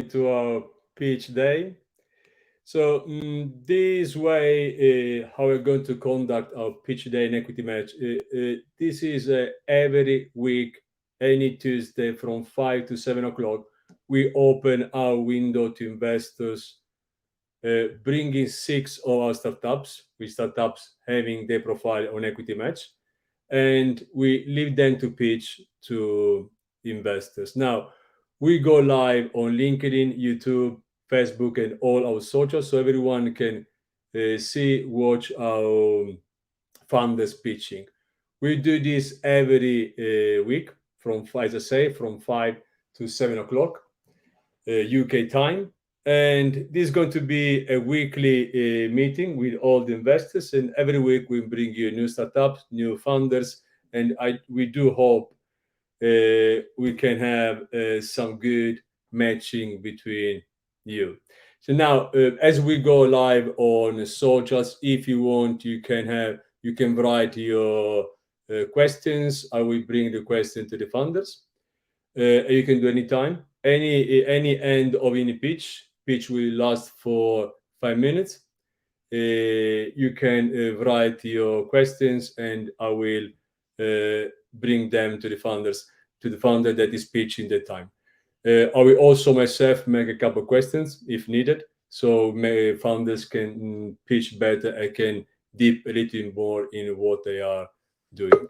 to our pitch day. So this way, how we're going to conduct our pitch day and equity match. This is every week, any Tuesday from 5 to 7 o'clock. We open our window to investors, bringing six of our startups, with startups having their profile on equity match, and we leave them to pitch to investors. Now, we go live on LinkedIn, YouTube, Facebook, and all our socials, so everyone can see, watch our founders pitching. We do this every week from, as I say, from 5 to 7 o'clock UK time. And this is going to be a weekly meeting with all the investors. And every week we bring you new startups, new founders. And we do hope we can have some good matching between you. So now, as we go live on socials, if you want, you can write your questions. I will bring the question to the founders. You can do anytime. Any end of any pitch will last for 5 minutes. You can write your questions, and I will bring them to the founders, to the founder that is pitching that time. I will also myself make a couple of questions if needed, so founders can pitch better. I can deep a little more in what they are doing.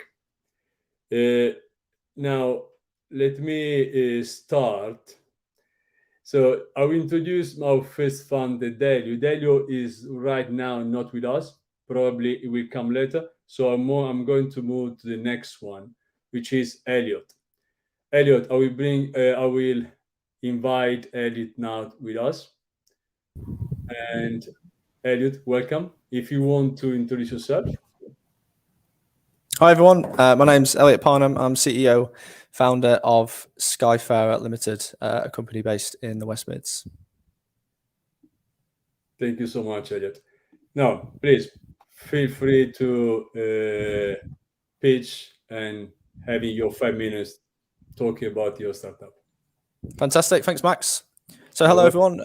Now, let me start. So I will introduce our first founder, Delio. Delio is right now not with us. Probably it will come later. So I'm going to move to the next one, which is Elliot. Elliot, I will invite Elliot now with us. And Elliot, welcome. If you want to introduce yourself. Hi everyone, my name's Elliot Parnham. I'm CEO, founder of Skyfarer Limited, a company based in the West Mids. Thank you so much, Elliot. Now, please feel free to pitch and having your 5 minutes talking about your startup. Fantastic, thanks Max. So hello everyone,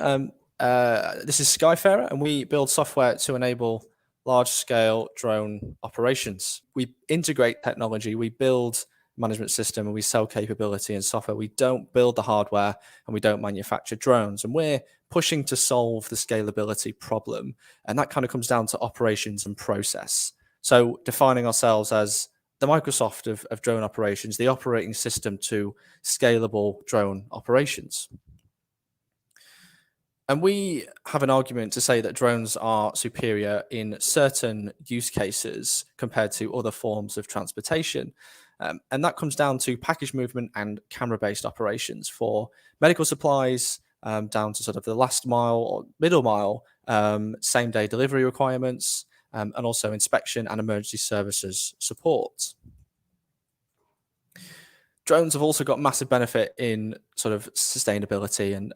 this is Skyfarer and we build software to enable large-scale drone operations. We integrate technology, we build management system, and we sell capability and software. We don't build the hardware and we don't manufacture drones. And we're pushing to solve the scalability problem. And that kind of comes down to operations and process. So defining ourselves as the Microsoft of drone operations, the operating system to scalable drone operations. And we have an argument to say that drones are superior in certain use cases compared to other forms of transportation. And that comes down to package movement and camera-based operations for medical supplies, down to sort of the last mile or middle mile, same-day delivery requirements, and also inspection and emergency services support. Drones have also got massive benefit in sort of sustainability and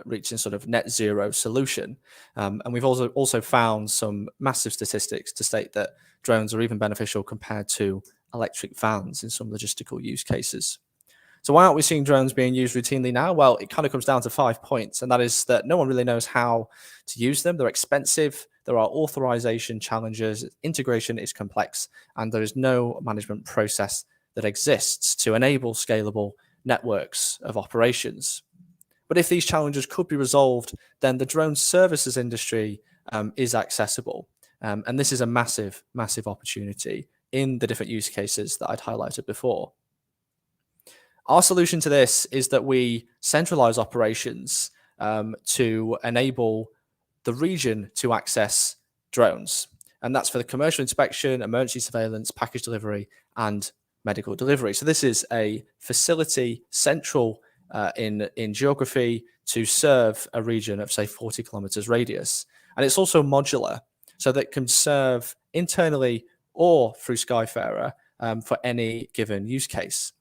reaching sort of net zero solution. And we've also found some massive statistics to state that drones are even beneficial compared to electric vans in some logistical use cases. So why aren't we seeing drones being used routinely now? Well, it kind of comes down to 5 points, and that is that no one really knows how to use them. They're expensive, there are authorization challenges, integration is complex, and there is no management process that exists to enable scalable networks of operations. But if these challenges could be resolved, then the drone services industry is accessible. And this is a massive, massive opportunity in the different use cases that I'd highlighted before. Our solution to this is that we centralize operations to enable the region to access drones. And that's for the commercial inspection, emergency surveillance, package delivery, and medical delivery. So this is a facility central in geography to serve a region of, say, 40 kilometers radius. And it's also modular, so that it can serve internally or through Skyfarer for any given use case.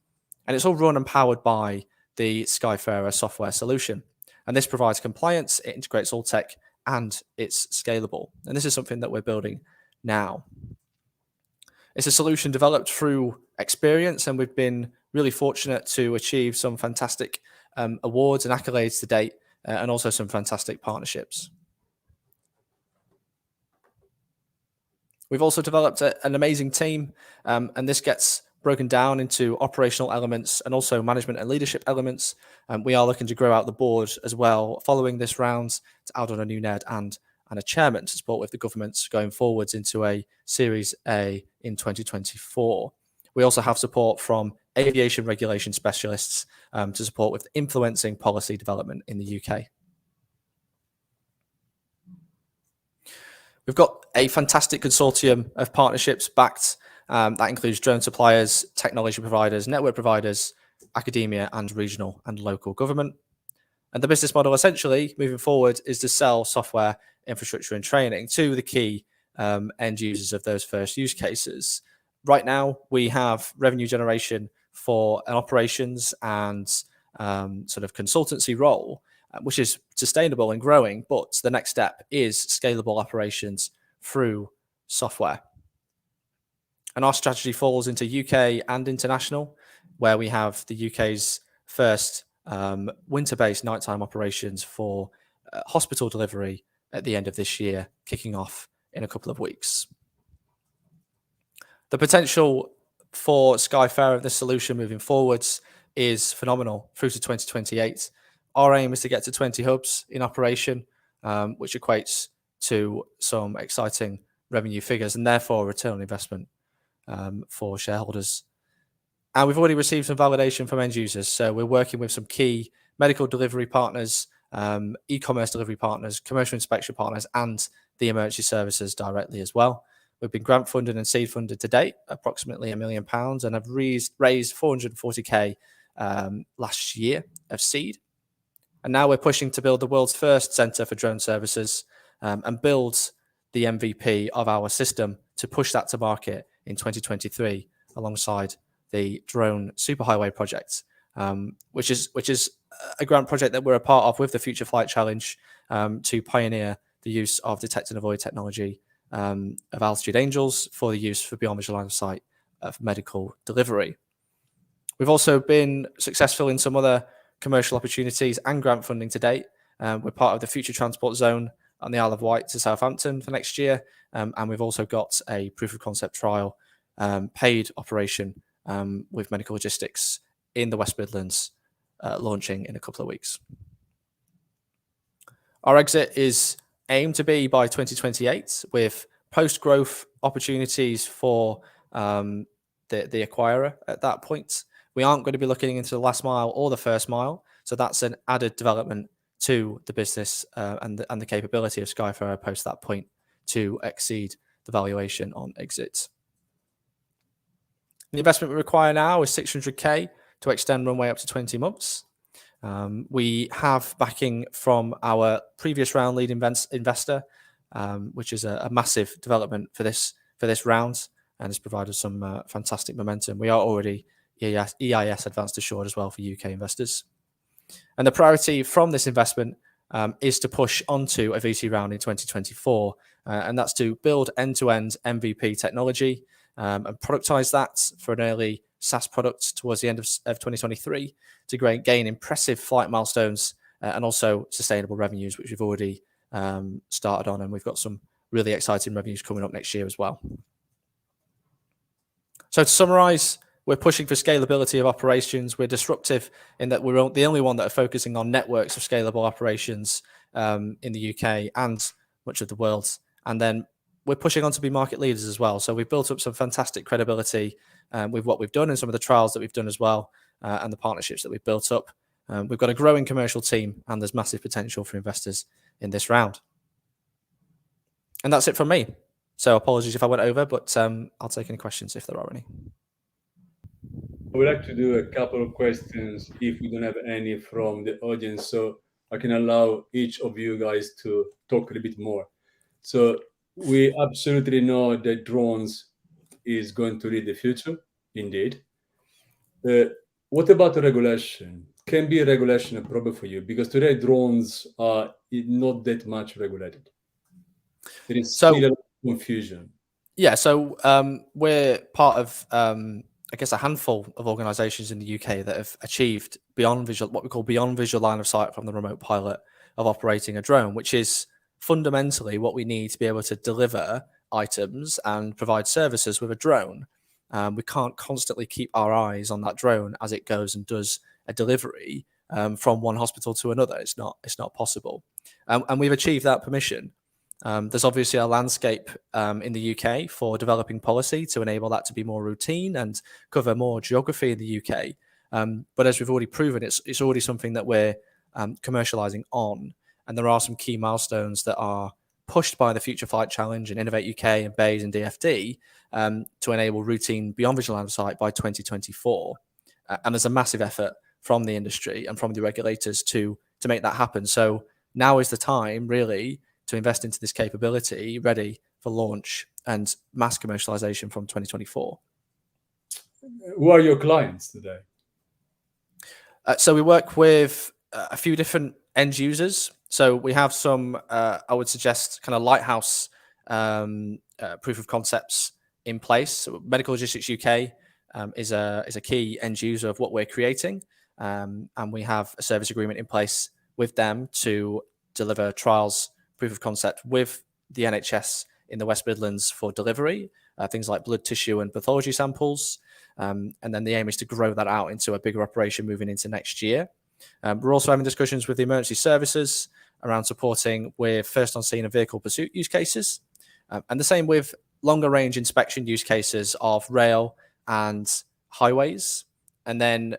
And it's all run and powered by the Skyfarer software solution. And this provides compliance, it integrates all tech, and it's scalable. And this is something that we're building now. It's a solution developed through experience, and we've been really fortunate to achieve some fantastic awards and accolades to date and also some fantastic partnerships. We've also developed an amazing team, and this gets broken down into operational elements and also management and leadership elements. We are looking to grow out the board as well following this round to add on a new NED and a chairman to support with the government going forwards into a Series A in 2024. We also have support from aviation regulation specialists to support with influencing policy development in the UK. We've got a fantastic consortium of partnerships backed. That includes drone suppliers, technology providers, network providers, academia, and regional and local government. And the business model, essentially, moving forward, is to sell software, infrastructure, and training to the key end users of those first use cases. Right now, we have revenue generation for an operations and sort of consultancy role, which is sustainable and growing, but the next step is scalable operations through software. And our strategy falls into UK and international, where we have the UK's first winter-based nighttime operations for hospital delivery at the end of this year, kicking off in a couple of weeks. The potential for Skyfarer of this solution moving forwards is phenomenal through to 2028. Our aim is to get to 20 hubs in operation, which equates to some exciting revenue figures and therefore return on investment for shareholders. And we've already received some validation from end users. So we're working with some key medical delivery partners, e-commerce delivery partners, commercial inspection partners, and the emergency services directly as well. We've been grant funded and seed funded to date, approximately £1 million, and have raised 440k last year of seed. And now we're pushing to build the world's first centre for drone services and build the MVP of our system to push that to market in 2023 alongside the drone superhighway project, which is a grant project that we're a part of with the Future Flight Challenge to pioneer the use of detect and avoid technology of altitude angels for the use for beyond visual line of sight of medical delivery. We've also been successful in some other commercial opportunities and grant funding to date. We're part of the Future Transport Zone on the Isle of Wight to Southampton for next year. And we've also got a proof of concept trial paid operation with medical logistics in the West Midlands launching in a couple of weeks. Our exit is aimed to be by 2028 with post-growth opportunities for the acquirer at that point. We aren't going to be looking into the last mile or the first mile. So that's an added development to the business and the capability of Skyfarer post that point to exceed the valuation on exit. The investment we require now is 600k to extend runway up to 20 months. We have backing from our previous round lead investor, which is a massive development for this round and has provided some fantastic momentum. We are already EIS advanced assured as well for UK investors. And the priority from this investment is to push onto a VC round in 2024, and that's to build end-to-end MVP technology and productize that for an early SaaS product towards the end of 2023 to gain impressive flight milestones and also sustainable revenues, which we've already started on, and we've got some really exciting revenues coming up next year as well. So to summarize, we're pushing for scalability of operations. We're disruptive in that we're the only one that are focusing on networks of scalable operations in the UK and much of the world. And then we're pushing on to be market leaders as well. So we've built up some fantastic credibility with what we've done and some of the trials that we've done as well and the partnerships that we've built up. We've got a growing commercial team and there's massive potential for investors in this round. And that's it from me. So apologies if I went over, but I'll take any questions if there are any. I would like to do a couple of questions if we don't have any from the audience, so I can allow each of you guys to talk a little bit more. So we absolutely know that drones is going to lead the future, indeed. What about the regulation? Can be regulation a problem for you? Because today drones are not that much regulated. There is still a lot of confusion. Yeah, so we're part of, I guess, a handful of organisations in the UK that have achieved what we call beyond visual line of sight from the remote pilot of operating a drone, which is fundamentally what we need to be able to deliver items and provide services with a drone. We can't constantly keep our eyes on that drone as it goes and does a delivery from one hospital to another. It's not possible, and we've achieved that permission. There's obviously a landscape in the UK for developing policy to enable that to be more routine and cover more geography in the UK. But as we've already proven, it's already something that we're commercializing on, and there are some key milestones that are pushed by the Future Flight Challenge and Innovate UK and BAYS and DFD to enable routine beyond visual line of sight by 2024. And there's a massive effort from the industry and from the regulators to make that happen. So now is the time, really, to invest into this capability, ready for launch and mass commercialization from 2024. Who are your clients today? So we work with a few different end users. So we have some, I would suggest, kind of lighthouse proof of concepts in place. So Medical Logistics UK is a key end user of what we're creating, and we have a service agreement in place with them to deliver trials, proof of concept with the NHS in the West Midlands for delivery, things like blood tissue and pathology samples. And then the aim is to grow that out into a bigger operation moving into next year. We're also having discussions with the emergency services around supporting with first on scene and vehicle pursuit use cases. And the same with longer range inspection use cases of rail and highways. And then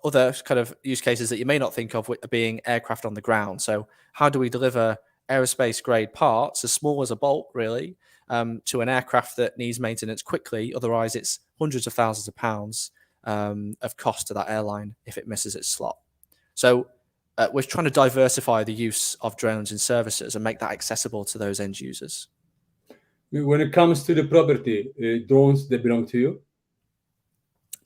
other kind of use cases that you may not think of being aircraft on the ground. So how do we deliver aerospace grade parts, as small as a bolt really, to an aircraft that needs maintenance quickly? Otherwise it's hundreds of thousands of pounds of cost to that airline if it misses its slot. So we're trying to diversify the use of drones in services and make that accessible to those end users. When it comes to the property, drones, they belong to you?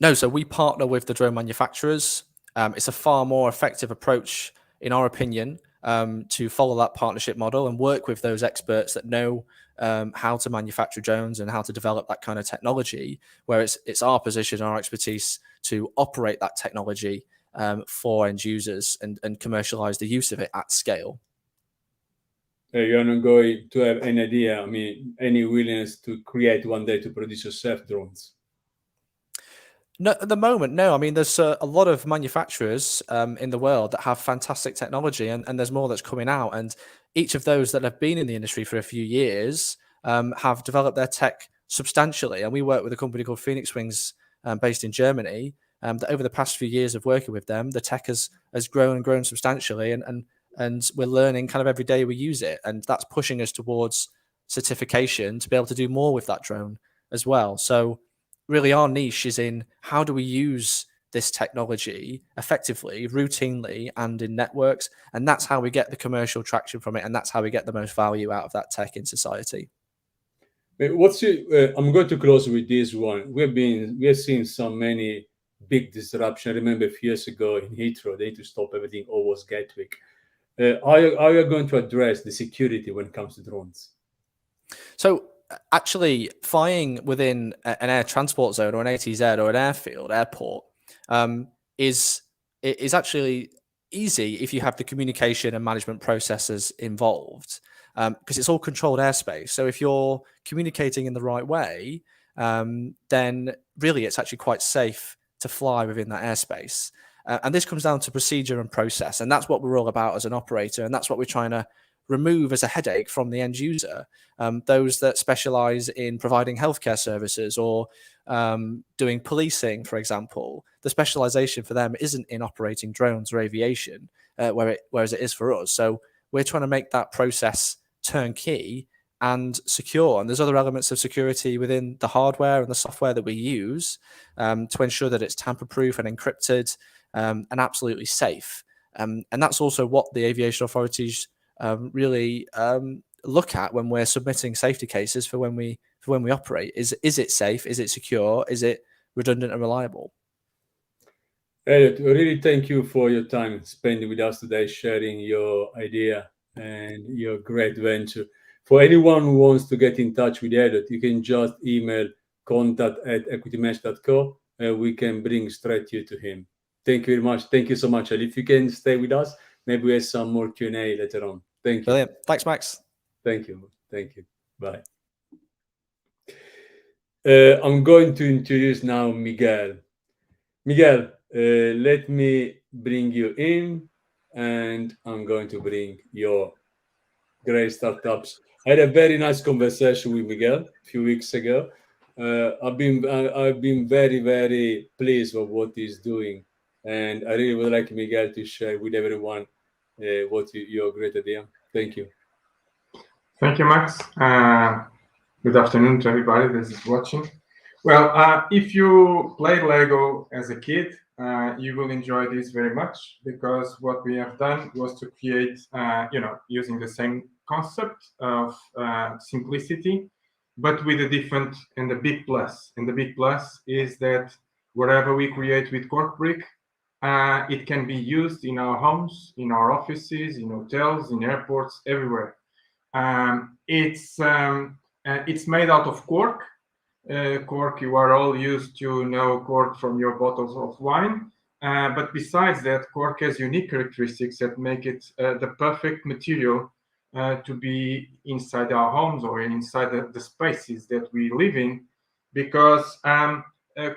No, so we partner with the drone manufacturers. It's a far more effective approach, in our opinion, to follow that partnership model and work with those experts that know how to manufacture drones and how to develop that kind of technology, where it's our position, our expertise to operate that technology for end users and commercialize the use of it at scale. You're not going to have any idea, any willingness to create one day to produce yourself drones? No, at the moment, no. There's a lot of manufacturers in the world that have fantastic technology, and there's more that's coming out. And each of those that have been in the industry for a few years have developed their tech substantially. And we work with a company called Phoenix Wings, based in Germany. That over the past few years of working with them, the tech has grown and grown substantially, and we're learning kind of every day we use it, and that's pushing us towards certification to be able to do more with that drone as well. So really our niche is in how do we use this technology effectively, routinely, and in networks, and that's how we get the commercial traction from it, and that's how we get the most value out of that tech in society. I'm going to close with this one. We have seen so many big disruption. I remember a few years ago in Heathrow, they had to stop everything, all was Gatwick. Are you going to address the security when it comes to drones? So actually flying within an air transport zone or an ATZ or an airport is actually easy if you have the communication and management processes involved, because it's all controlled airspace. So if you're communicating in the right way, then really it's actually quite safe to fly within that airspace. And this comes down to procedure and process. And that's what we're all about as an operator. And that's what we're trying to remove as a headache from the end user. Those that specialize in providing healthcare services or doing policing, for example, the specialization for them isn't in operating drones or aviation, whereas it is for us. So we're trying to make that process turnkey and secure. And there's other elements of security within the hardware and the software that we use to ensure that it's tamper-proof and encrypted and absolutely safe. And that's also what the aviation authorities really look at when we're submitting safety cases for when we operate. Is it safe? Is it secure? Is it redundant and reliable? Elliot, really thank you for your time spending with us today, sharing your idea and your great venture. For anyone who wants to get in touch with Elliot, you can just email contact@equitymatch.co and we can bring straight you to him. Thank you very much. Thank you so much, Elliot. If you can stay with us, maybe we have some more Q&A later on. Thank you. Brilliant. Thanks, Max. Thank you. Thank you. Bye. I'm going to introduce now Miguel. Miguel, let me bring you in, and I'm going to bring your great startups. I had a very nice conversation with Miguel a few weeks ago. I've been very, very pleased with what he's doing, and I really would like Miguel to share with everyone what your great idea. Thank you. Thank you, Max. Good afternoon to everybody that is watching. Well, if you played Lego as a kid, you will enjoy this very much, because what we have done was to create, using the same concept of simplicity, but with a different and a big plus. And the big plus is that whatever we create with cork brick, it can be used in our homes, in our offices, in hotels, in airports, everywhere. It's made out of cork. Cork, you are all used to know cork from your bottles of wine. But besides that, cork has unique characteristics that make it the perfect material to be inside our homes or inside the spaces that we live in, because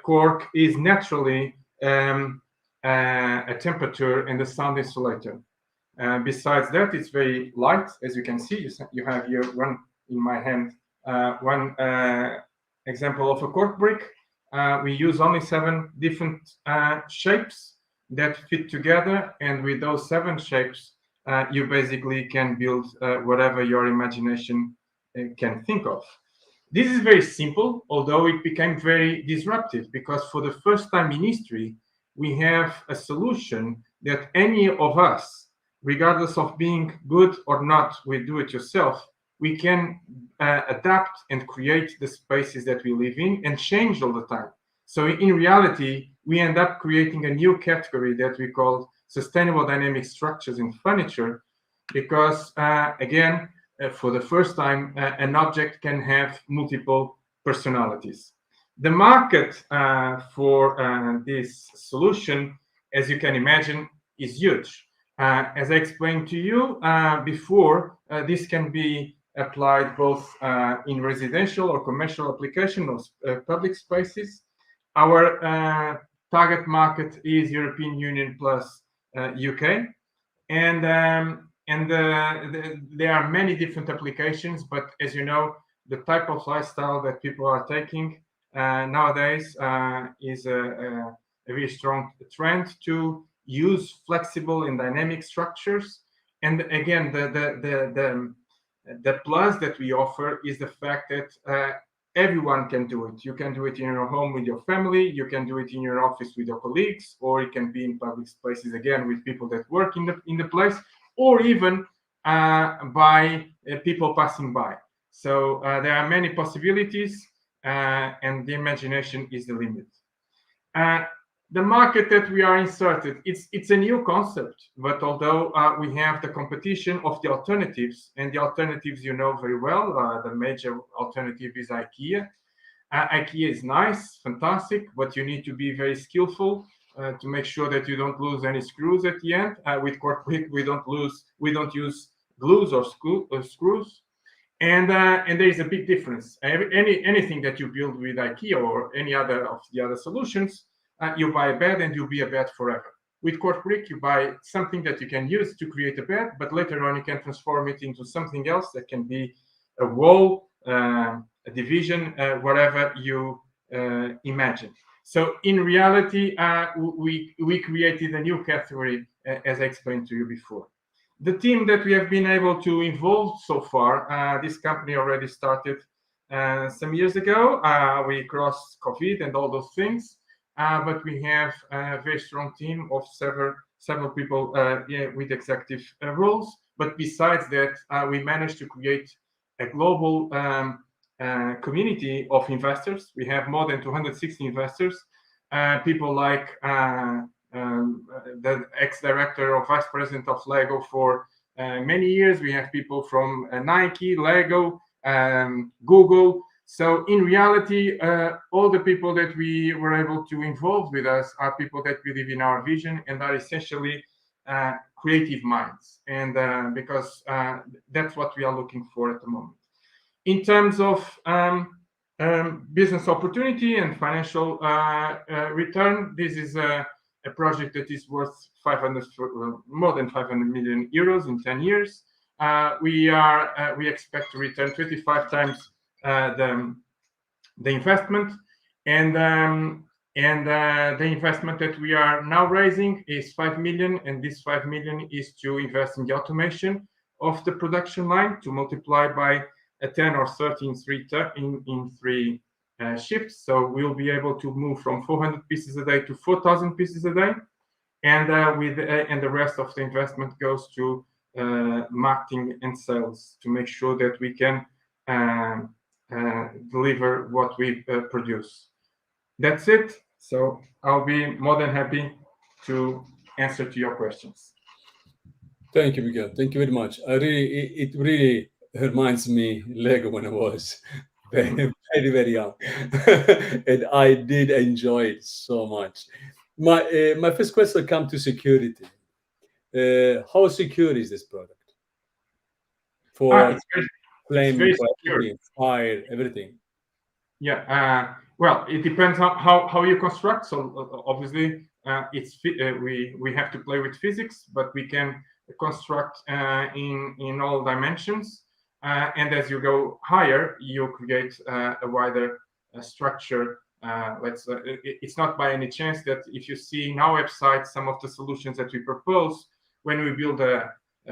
cork is naturally a temperature and a sound insulator. Besides that, it's very light, as you can see. You have here one in my hand, one example of a cork brick. We use only 7 different shapes that fit together, and with those 7 shapes, you basically can build whatever your imagination can think of. This is very simple, although it became very disruptive, because for the first time in history, we have a solution that any of us, regardless of being good or not with do-it-yourself, we can adapt and create the spaces that we live in and change all the time. So in reality, we end up creating a new category that we call sustainable dynamic structures in furniture, because again, for the first time, an object can have multiple personalities. The market for this solution, as you can imagine, is huge. As I explained to you before, this can be applied both in residential or commercial application of public spaces. Our target market is European Union plus UK, and there are many different applications, but as you know, the type of lifestyle that people are taking nowadays is a very strong trend to use flexible and dynamic structures. And again, the plus that we offer is the fact that everyone can do it. You can do it in your home with your family, you can do it in your office with your colleagues, or it can be in public spaces, again, with people that work in the place, or even by people passing by. So there are many possibilities, and the imagination is the limit. The market that we are inserted, it's a new concept, but although we have the competition of the alternatives, and the alternatives you know very well, the major alternative is IKEA. IKEA is nice, fantastic, but you need to be very skillful to make sure that you don't lose any screws at the end. With cork brick, we don't use glues or screws. And there is a big difference. Anything that you build with IKEA or any other of the other solutions, you buy a bed and you'll be a bed forever. With cork brick, you buy something that you can use to create a bed, but later on you can transform it into something else that can be a wall, a division, whatever you imagine. So in reality, we created a new category, as I explained to you before. The team that we have been able to involve so far, this company already started some years ago. We crossed COVID and all those things. But we have a very strong team of several people with executive roles. But besides that, we managed to create a global community of investors. We have more than 260 investors, people like the ex-director or vice president of Lego for many years. We have people from Nike, Lego, Google. So in reality, all the people that we were able to involve with us are people that believe in our vision and are essentially creative minds, and because that's what we are looking for at the moment. In terms of business opportunity and financial return, this is a project that is worth more than 500 million euros in 10 years. We expect to return 25 times the investment, and the investment that we are now raising is 5 million, and this 5 million is to invest in the automation of the production line to multiply by a 10 or 13 in three shifts. So we'll be able to move from 400 pieces a day to 4,000 pieces a day, and the rest of the investment goes to marketing and sales to make sure that we can deliver what we produce. That's it. So I'll be more than happy to answer to your questions. Thank you, Miguel. Thank you very much. It really reminds me Lego when I was very, very young, and I did enjoy it so much. My first question comes to security. How secure is this product for flame, everything, fire, everything? Yeah. Well, it depends on how you construct. So obviously, we have to play with physics, but we can construct in all dimensions. And as you go higher, you create a wider structure. It's not by any chance that if you see in our website some of the solutions that we propose, when we build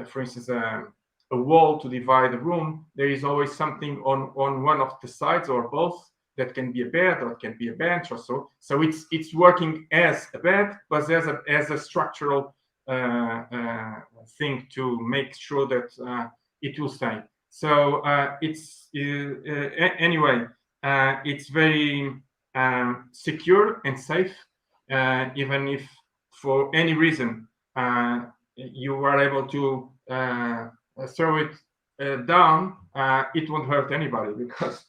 for instance, a wall to divide a room, there is always something on one of the sides or both that can be a bed or it can be a bench or so. So it's working as a bed, but as a structural thing to make sure that it will stay. So anyway, it's very secure and safe, even if for any reason you are able to throw it down, it won't hurt anybody, because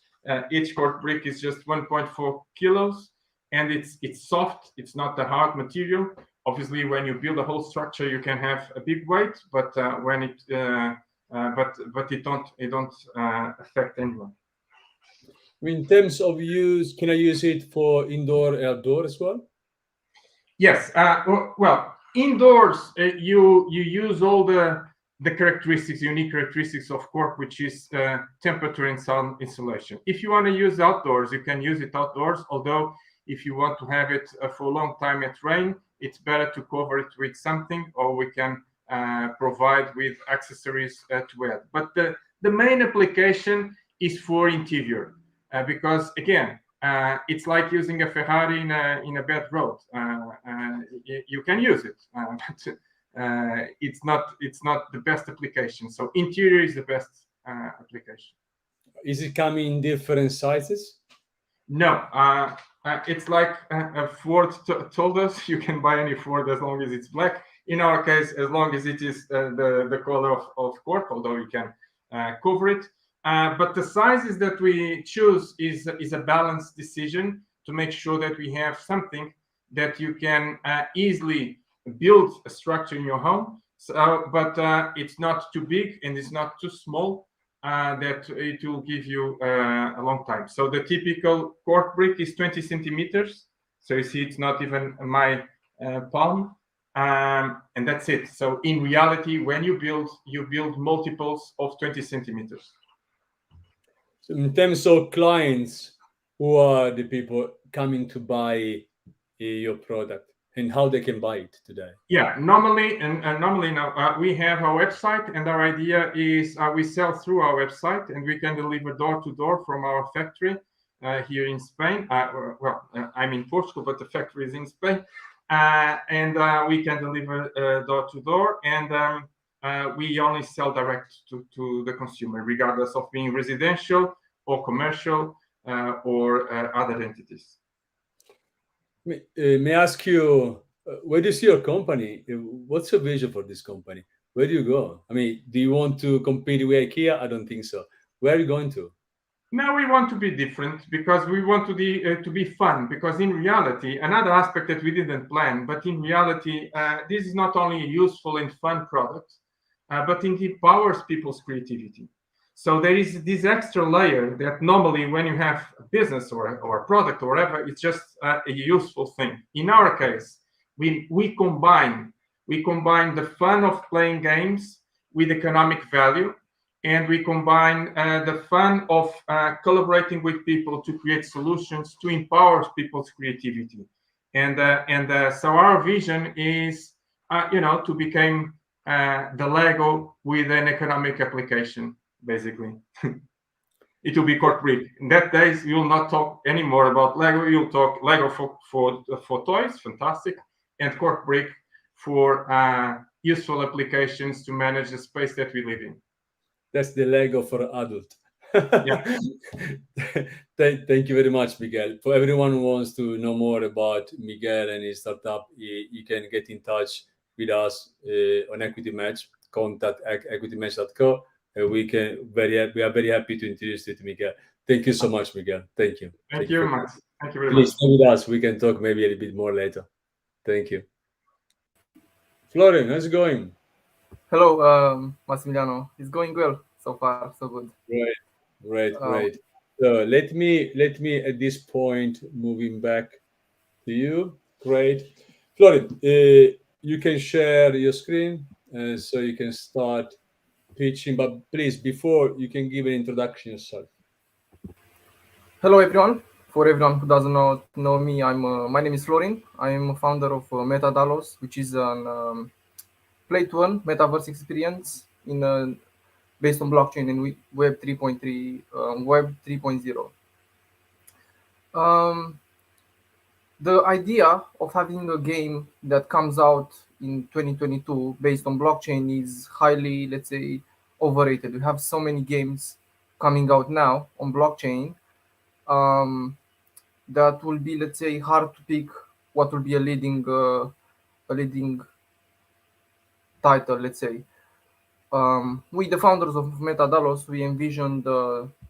each cork brick is just 1.4 kilos, and it's soft. It's not a hard material. Obviously, when you build a whole structure, you can have a big weight, but when it don't affect anyone. In terms of use, can I use it for indoor, outdoor as well? Yes. Well, indoors, you use all the characteristics, unique characteristics of cork, which is temperature and sound insulation. If you want to use outdoors, you can use it outdoors. Although, if you want to have it for a long time at rain, it's better to cover it with something, or we can provide with accessories to add. But the main application is for interior, because again, it's like using a Ferrari in a bad road. You can use it, but it's not the best application. So interior is the best application. Is it coming in different sizes? No, it's like Ford told us, you can buy any Ford as long as it's black. In our case, as long as it is the color of cork, although you can cover it. But the sizes that we choose is a balanced decision to make sure that we have something that you can easily build a structure in your home. So, but it's not too big and it's not too small, that it will give you a long time. So the typical cork brick is 20 centimeters. So you see, it's not even my palm, and that's it. So in reality, when you build multiples of 20 centimeters. So in terms of clients, who are the people coming to buy your product, and how they can buy it today? Yeah, normally now we have our website, and our idea is we sell through our website, and we can deliver door to door from our factory here in Spain. I'm in Portugal, but the factory is in Spain, and we can deliver door to door, and we only sell direct to the consumer, regardless of being residential or commercial or other entities. May I ask you, where do you see your company? What's your vision for this company? Where do you go? I mean, do you want to compete with IKEA? I don't think so. Where are you going to? Now we want to be different because we want to be fun. Because in reality, another aspect that we didn't plan, but in reality, this is not only a useful and fun product, but it empowers people's creativity. So there is this extra layer that normally when you have a business or a product or whatever, it's just a useful thing. In our case, we combine the fun of playing games with economic value, and we combine the fun of collaborating with people to create solutions to empower people's creativity. So our vision is, to become the Lego with an economic application, basically. It will be cork brick. In that days, you will not talk anymore about Lego. You'll talk Lego for toys, fantastic, and cork brick for useful applications to manage the space that we live in. That's the Lego for adult. Yeah. Thank you very much, Miguel. For everyone who wants to know more about Miguel and his startup, you can get in touch with us on Equity Match, contact equitymatch.co. We are very happy to introduce you to Miguel. Thank you so much, Miguel. Thank you. Thank you, Max. Thank you very Please much. stay with us. We can talk maybe a little bit more later. Thank you. Florian, how's it going? Hello, Massimiliano. It's going well so far, so good. Great. So let me at this point moving back to you. Great, Florian. You can share your screen so you can start pitching. But please, before you can give an introduction yourself. Hello, everyone. For everyone who doesn't know me, my name is Florin. I am a founder of Metadalos, which is an play-to-earn metaverse experience based on blockchain and Web 3.3, Web 3.0. The idea of having a game that comes out in 2022 based on blockchain is highly, let's say, overrated. We have so many games coming out now on blockchain that will be, let's say, hard to pick what will be a leading title, let's say. We, the founders of Metadalos, we envisioned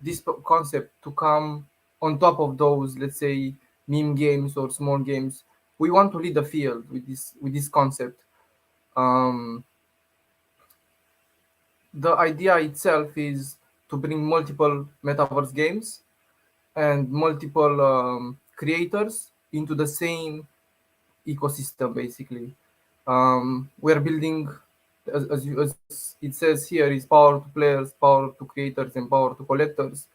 this concept to come on top of those, let's say, meme games or small games. We want to lead the field with this concept. The idea itself is to bring multiple metaverse games and multiple creators into the same ecosystem, basically. We're building, as it says here, is power to players, power to creators, and power to collectors.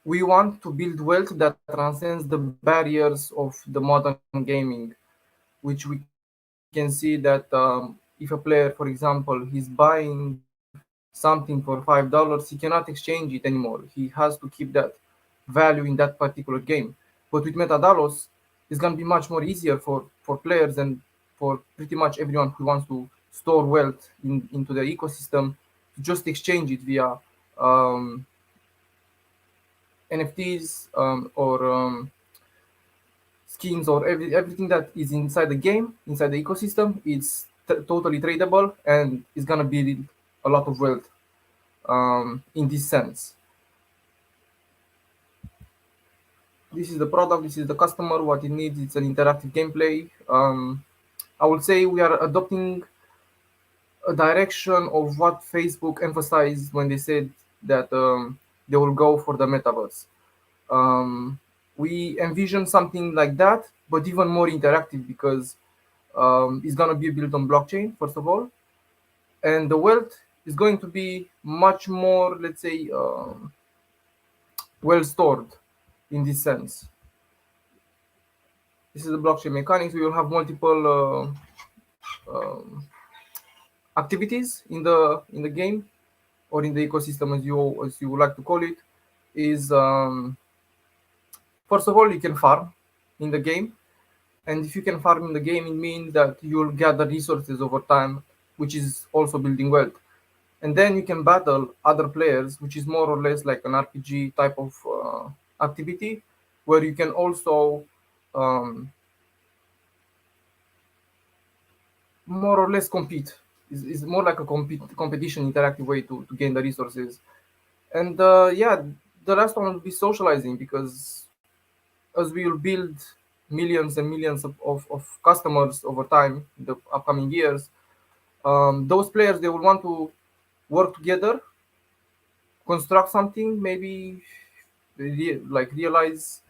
We want to build wealth that transcends the barriers of the modern gaming, which we can see that if a player, for example, he's buying something for $5, he cannot exchange it anymore. He has to keep that value in that particular game. But with Metadalos, it's going to be much more easier for players and for pretty much everyone who wants to store wealth into the ecosystem to just exchange it via NFTs or skins or everything that is inside the game, inside the ecosystem. It's totally tradable and it's going to build a lot of wealth in this sense. This is the product, this is the customer, what it needs. It's an interactive gameplay. I would say we are adopting a direction of what Facebook emphasized when they said that they will go for the metaverse. We envision something like that, but even more interactive because it's going to be built on blockchain, first of all. And the wealth is going to be much more, let's say, well stored in this sense. This is the blockchain mechanics. We will have multiple activities in the game or in the ecosystem, as you would like to call it. Is first of all, you can farm in the game, and if you can farm in the game, it means that you'll gather resources over time, which is also building wealth. And then you can battle other players, which is more or less like an RPG type of activity, where you can also more or less compete. It's more like a competition, interactive way to gain the resources. And yeah, the last one will be socializing, because as we will build millions and millions of customers over time in the upcoming years, those players, they will want to work together, construct something, maybe like realize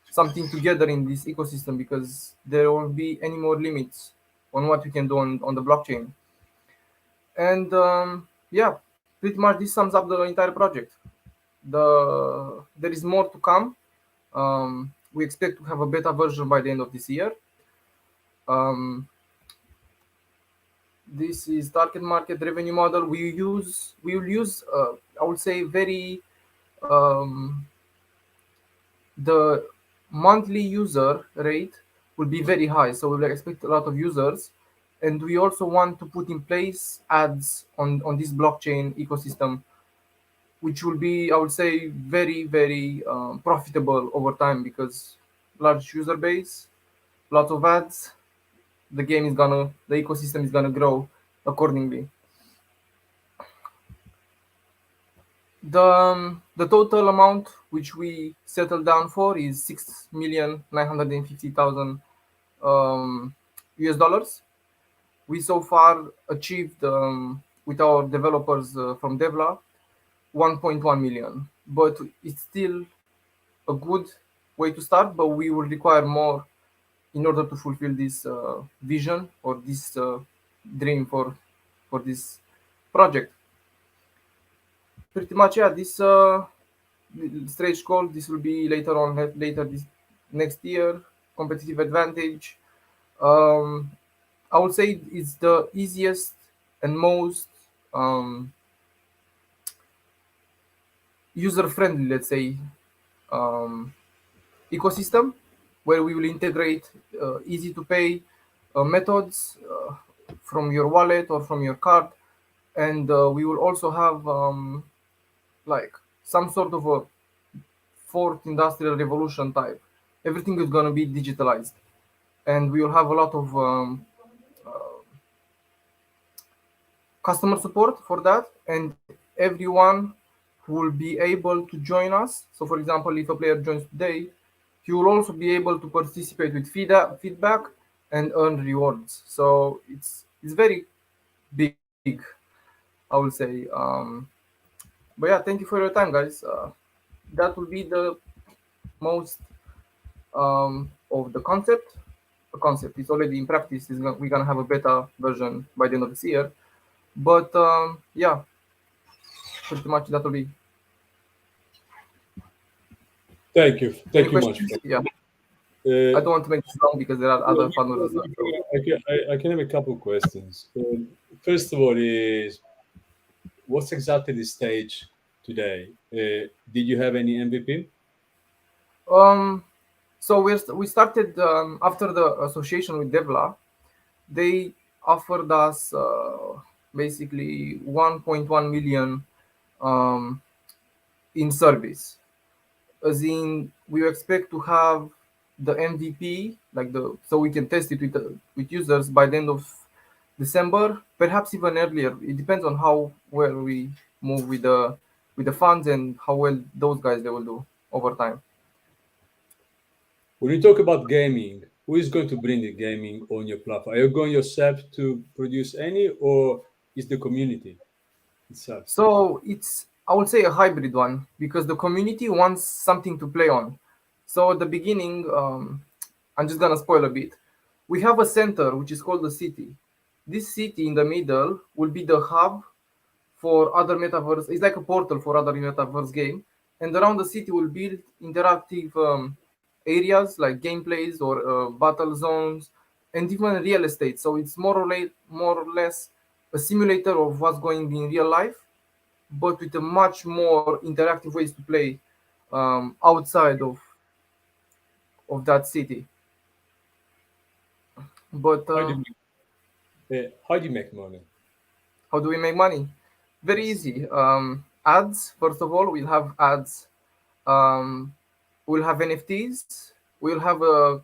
something together in this ecosystem, because there won't be any more limits on what you can do on the blockchain. And yeah, pretty much this sums up the entire project. There is more to come. We expect to have a beta version by the end of this year. This is target market revenue model. We will use I would say very the monthly user rate will be very high, so we will expect a lot of users. And we also want to put in place ads on this blockchain ecosystem, which will be, I would say, very profitable over time, because large user base, lots of ads, the ecosystem is gonna grow accordingly. The total amount which we settled down for is 6,950,000 US dollars. We so far achieved with our developers from Devla 1.1 million, but it's still a good way to start, but we will require more in order to fulfill this vision or this dream for this project. Pretty much, yeah. This stretch goal, this will be later this next year. Competitive advantage. I would say it's the easiest and most user-friendly, let's say, ecosystem, where we will integrate easy to pay methods from your wallet or from your card, and we will also have like some sort of a fourth industrial revolution type. Everything is going to be digitalized, and we will have a lot of customer support for that, and everyone who will be able to join us. So for example, if a player joins today, he will also be able to participate with feedback and earn rewards. So it's very big, I would say. But yeah, thank you for your time, guys. That will be the most of the concept. The concept is already in practice. We're gonna have a beta version by the end of this year. But yeah, pretty much that will be. Thank you. Thank you much. Yeah. I don't want to make this long because there are other funders. I can have a couple of questions. First of all, is what's exactly the stage today? Did you have any MVP? So we started after the association with Devla. They offered us basically 1.1 million in service. As in, we expect to have the MVP, so we can test it with users by the end of December, perhaps even earlier. It depends on how well we move with the funds and how well those guys they will do over time. When you talk about gaming, who is going to bring the gaming on your platform? Are you going yourself to produce any, or is the community itself? So it's, I would say, a hybrid one, because the community wants something to play on. So at the beginning, I'm just gonna spoil a bit. We have a center which is called the city. This city in the middle will be the hub for other metaverse. It's like a portal for other metaverse game, and around the city will build interactive areas like gameplays or battle zones, and even real estate. So it's more or less a simulator of what's going in real life, but with a much more interactive ways to play outside of that city. But How do you make money? how do we make money? Very easy. Ads. First of all, we'll have ads. We'll have NFTs. We'll have a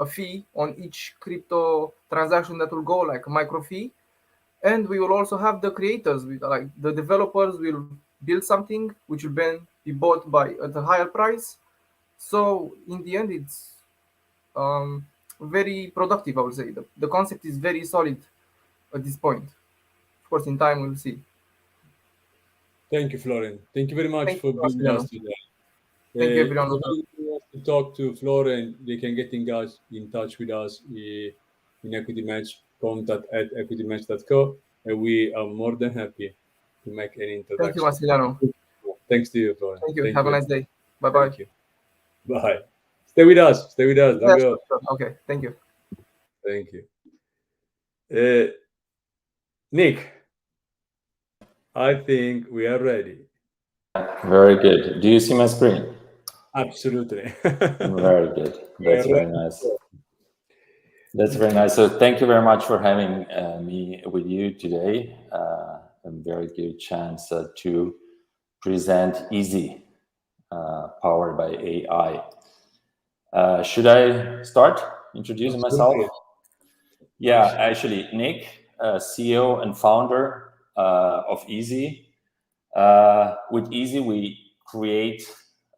fee on each crypto transaction that will go, like a micro fee. And we will also have the creators, like the developers will build something which will then be bought at a higher price. So in the end, it's very productive, I would say. The concept is very solid at this point. Of course, in time, we'll see. Thank you, Florian. Thank you very much Thank for you, being with us Massimiliano. today. Thank you, If everyone. anybody wants to talk to Florian, they can get in touch with us in Equity Match, contact@equitymatch.co, and we are more than happy to make any Thank you, introduction. Massimiliano. Thanks to you, Florian. Thank you. Thank Have a you. nice day. Bye-bye. Thank you. Bye. Stay with us. Stay with us. Don't Yeah, go. sure. Okay, thank you. Thank you. Nick, I think we are ready. Very good. Do you see my screen? Absolutely. Very good. That's very nice. That's very nice. So thank you very much for having me with you today. A very good chance to present Easy, powered by AI. Should I start introducing myself? Yeah, actually, Nick, CEO and founder of Easy. With Easy, we create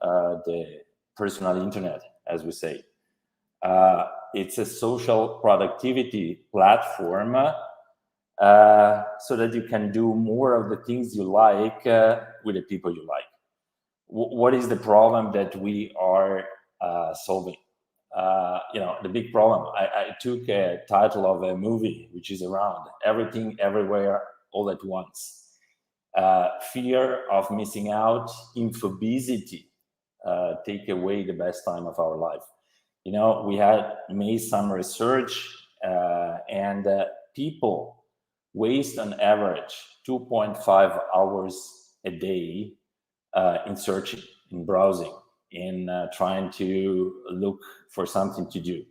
the personal internet, as we say. It's a social productivity platform so that you can do more of the things you like with the people you like. What is the problem that we are solving? The big problem. I took a title of a movie, which is around everything, everywhere, all at once. Fear of missing out, infobesity, take away the best time of our life. We had made some research and people waste on average 2.5 hours a day in searching, in browsing, in trying to look for something to do.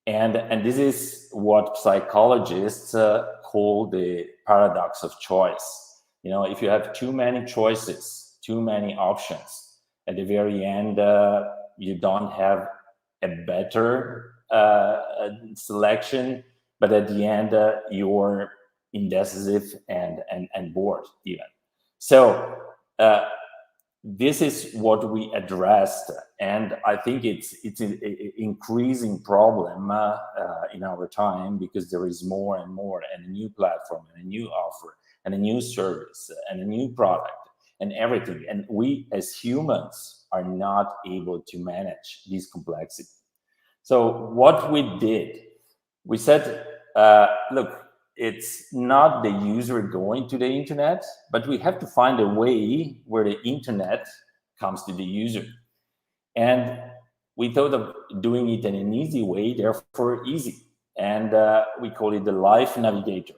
And this is what psychologists call the paradox of choice. If you have too many choices, too many options, at the very end, you don't have a better selection, but at the end, you're indecisive and bored even. So this is what we addressed, and I think it's an increasing problem in our time, because there is more and more, and a new platform, and a new offer, and a new service, and a new product, and everything. And we as humans are not able to manage this complexity. So what we did, we said, look, it's not the user going to the internet, but we have to find a way where the internet comes to the user. And we thought of doing it in an easy way, therefore Easy. And we call it the Life Navigator.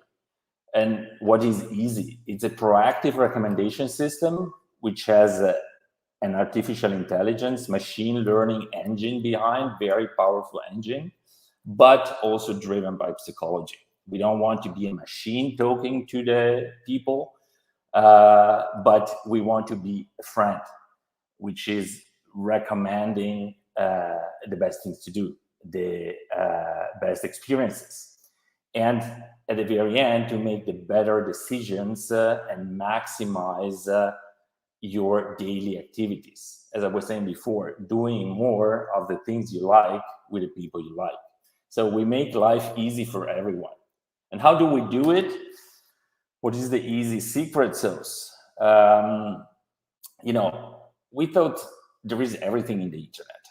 And what is Easy? It's a proactive recommendation system which has an artificial intelligence, machine learning engine behind, very powerful engine, but also driven by psychology. We don't want to be a machine talking to the people, but we want to be a friend, which is recommending the best things to do, the best experiences. And at the very end, to make the better decisions and maximize your daily activities. As I was saying before, doing more of the things you like with the people you like. So we make life easy for everyone. And how do we do it? What is the easy secret sauce? We thought there is everything in the internet.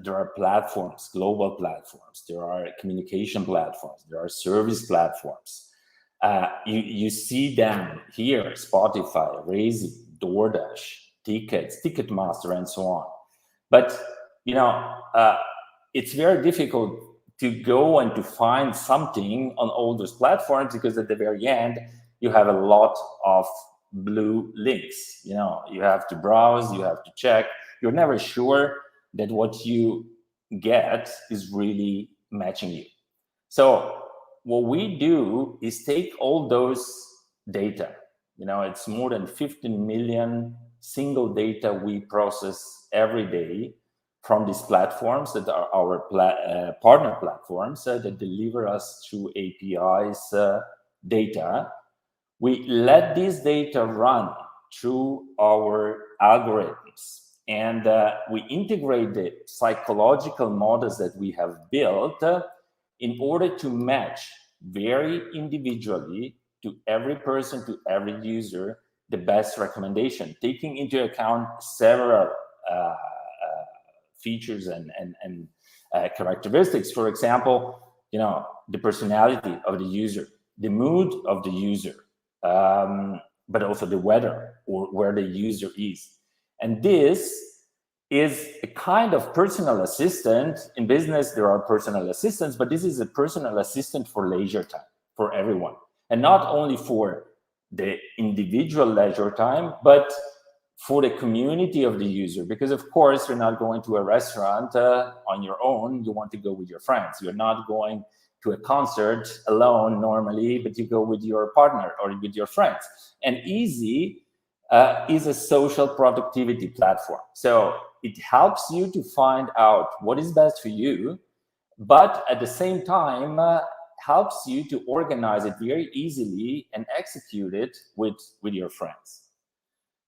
There are platforms, global platforms. There are communication platforms. There are service platforms. You see them here: Spotify, Razy, DoorDash, Tickets, Ticketmaster, and so on. But it's very difficult to go and to find something on all those platforms, because at the very end you have a lot of blue links. You have to browse, you have to check. You're never sure that what you get is really matching you. So what we do is take all those data. It's more than 15 million single data we process every day from these platforms that are our partner platforms that deliver us through APIs data. we let this data run through our algorithms, and we integrate the psychological models that we have built in order to match very individually to every person, to every user, the best recommendation, taking into account several features and characteristics. For example, the personality of the user, the mood of the user, but also the weather or where the user is. And this is a kind of personal assistant. In business, there are personal assistants, but this is a personal assistant for leisure time, for everyone. And not only for the individual leisure time, but for the community of the user. Because of course, you're not going to a restaurant on your own. You want to go with your friends. You're not going to a concert alone normally, but you go with your partner or with your friends. And Easy is a social productivity platform. So it helps you to find out what is best for you, but at the same time, helps you to organize it very easily and execute it with your friends.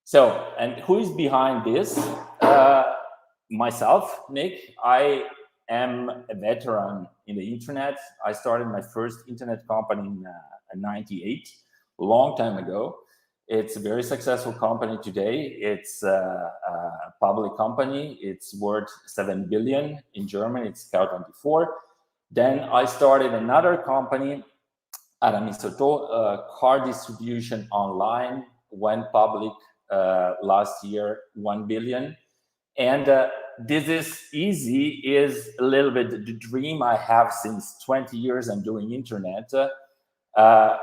So, and who is behind this? Myself, Nick. I am a veteran in the internet. I started my first internet company in '98, a long time ago. It's a very successful company today. It's a public company. It's worth 7 billion in Germany. It's Scout24. Then I started another company, Aramisotto, car distribution online, went public last year, 1 billion. And this is Easy is a little bit the dream I have since 20 years I'm doing internet,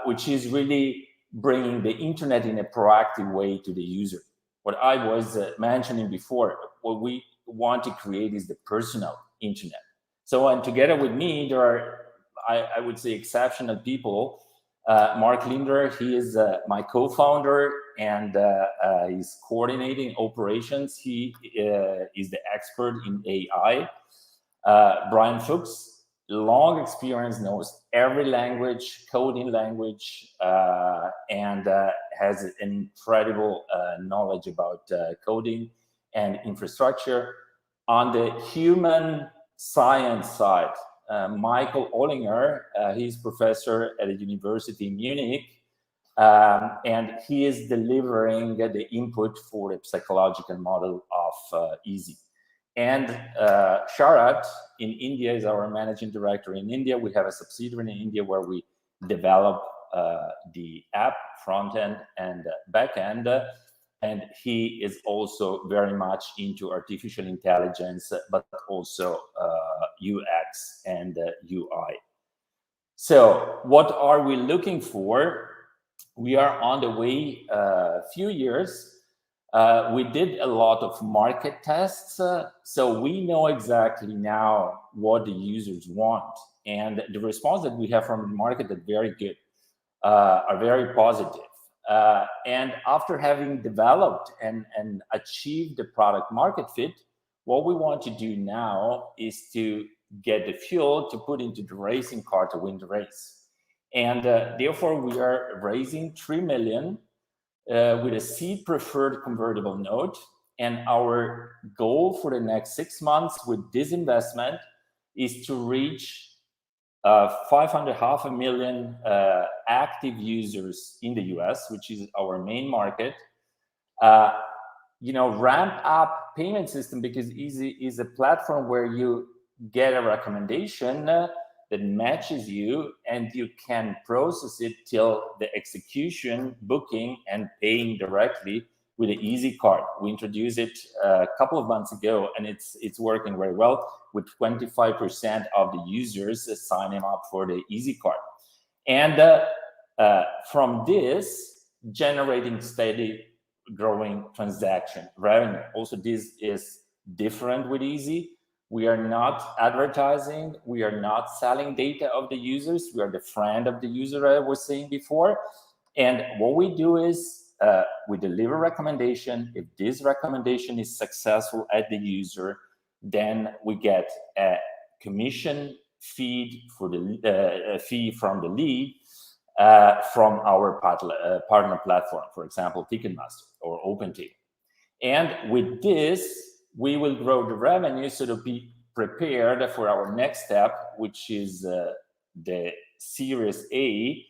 which is really bringing the internet in a proactive way to the user. What I was mentioning before, what we want to create is the personal internet. So, and together with me, there are, I would say, exceptional people. Mark Linder, he is my co-founder, and he's coordinating operations. He is the expert in AI. Brian Fuchs, long experience, knows every language, coding language, and has an incredible knowledge about coding and infrastructure. On the human science side, Michael Ollinger, he's professor at a university in Munich, and he is delivering the input for the psychological model of Easy. And Sharat in India is our managing director in India. We have a subsidiary in India where we develop the app front end and back end. And he is also very much into artificial intelligence, but also UX and UI. So what are we looking for? We are on the way a few years. We did a lot of market tests. So we know exactly now what the users want. And the response that we have from the market is very good, are very positive. And after having developed and achieved the product market fit, what we want to do now is to get the fuel to put into the racing car to win the race. And therefore, we are raising 3 million with a seed preferred convertible note. And our goal for the next 6 months with this investment is to reach 500,000 active users in the US, which is our main market. Ramp up payment system, because Easy is a platform where you get a recommendation that matches you, and you can process it till the execution, booking, and paying directly with the Easy card. We introduced it a couple of months ago, and it's working very well, with 25% of the users signing up for the Easy card. And from this, generating steady growing transaction revenue. Also, this is different with Easy. We are not advertising. We are not selling data of the users. We are the friend of the user, I was saying before. And what we do is we deliver recommendation. If this recommendation is successful at the user, then we get a commission feed for the fee from the lead. from our partner platform, for example, Ticketmaster or OpenTicket. And with this, we will grow the revenue so to be prepared for our next step, which is the Series A,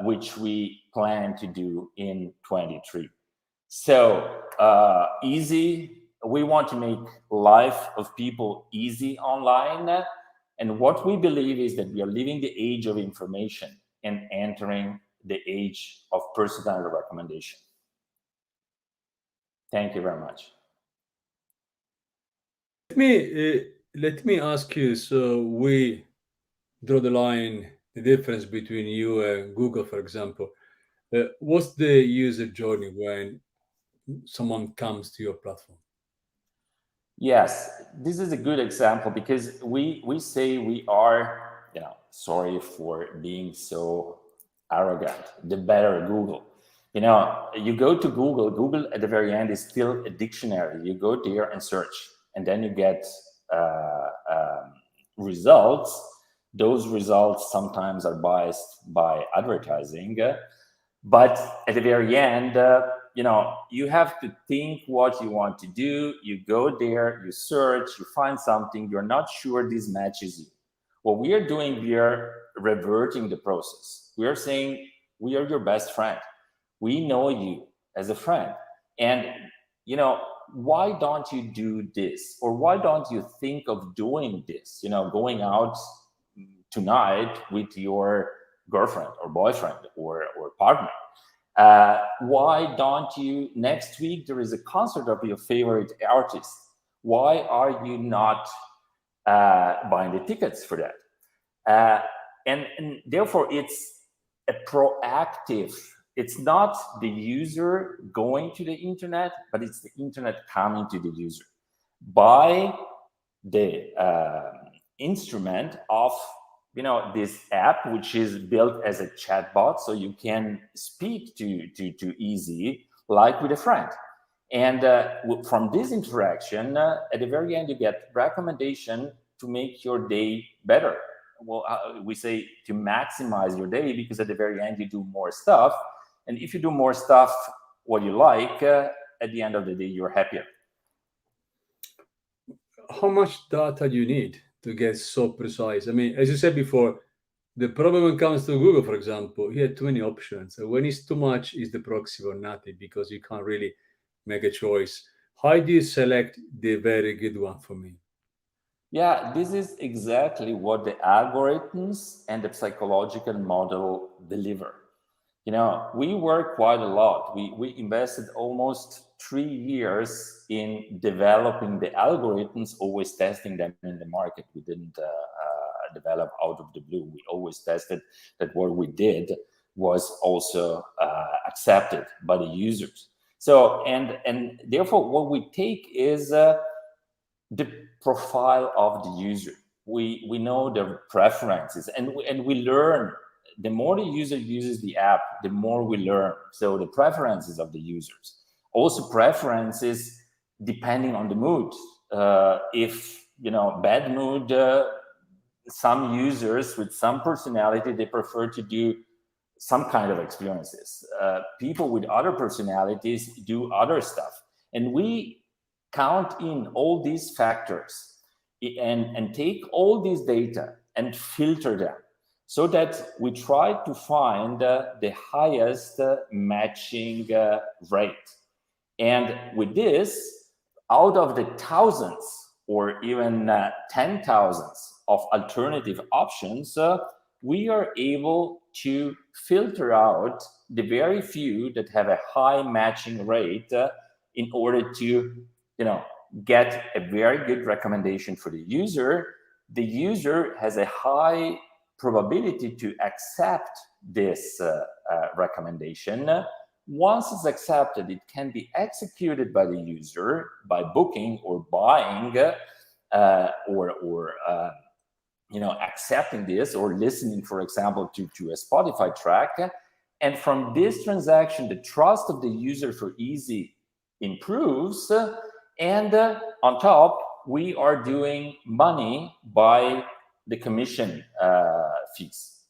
which we plan to do in 23. So easy. We want to make life of people easy online. And what we believe is that we are living the age of information and entering the age of personalized recommendation. Thank you very much. Let me ask you. So we draw the line, the difference between you and Google, for example. What's the user journey when someone comes to your platform? Yes, this is a good example because we say we are, sorry for being so arrogant, the better Google. You go to Google at the very end is still a dictionary. You go there and search, and then you get results. Those results sometimes are biased by advertising, but at the very end, you have to think what you want to do. You go there, you search, you find something, you're not sure this matches you. What we are doing, we are reverting the process. We are saying, we are your best friend. We know you as a friend. And, why don't you do this? Or why don't you think of doing this? Going out tonight with your girlfriend or boyfriend or partner. Why don't you, next week there is a concert of your favorite artist. Why are you not buying the tickets for that? And therefore it's a proactive, it's not the user going to the internet, but it's the internet coming to the user by the instrument of this app, which is built as a chatbot, so you can speak to easy, like with a friend. And from this interaction, at the very end, you get recommendation to make your day better. Well, we say to maximize your day, because at the very end, you do more stuff. And if you do more stuff, what you like, at the end of the day, you're happier. How much data do you need to get so precise? I mean, as you said before, the problem when it comes to Google, for example, you have too many options. When it's too much, is the proxy or nothing, because you can't really make a choice. How do you select the very good one for me? Yeah, this is exactly what the algorithms and the psychological model deliver. We work quite a lot. We invested almost 3 years in developing the algorithms, always testing them in the market. We didn't develop out of the blue. We always tested that what we did was also accepted by the users. So, and therefore what we take is the profile of the user. We know their preferences, and we learn. The more the user uses the app, the more we learn. So the preferences of the users. Also preferences depending on the mood. If, bad mood, some users with some personality, they prefer to do some kind of experiences. People with other personalities do other stuff. And we count in all these factors and take all these data and filter them, so that we try to find the highest matching rate. And with this, out of the thousands or even 10,000s of alternative options, we are able to filter out the very few that have a high matching rate in order to, get a very good recommendation for the user. The user has a high probability to accept this recommendation. Once it's accepted, it can be executed by the user by booking or buying or accepting this, or listening, for example, to a Spotify track. And from this transaction, the trust of the user for easy improves. And on top, we are doing money by the commission fees.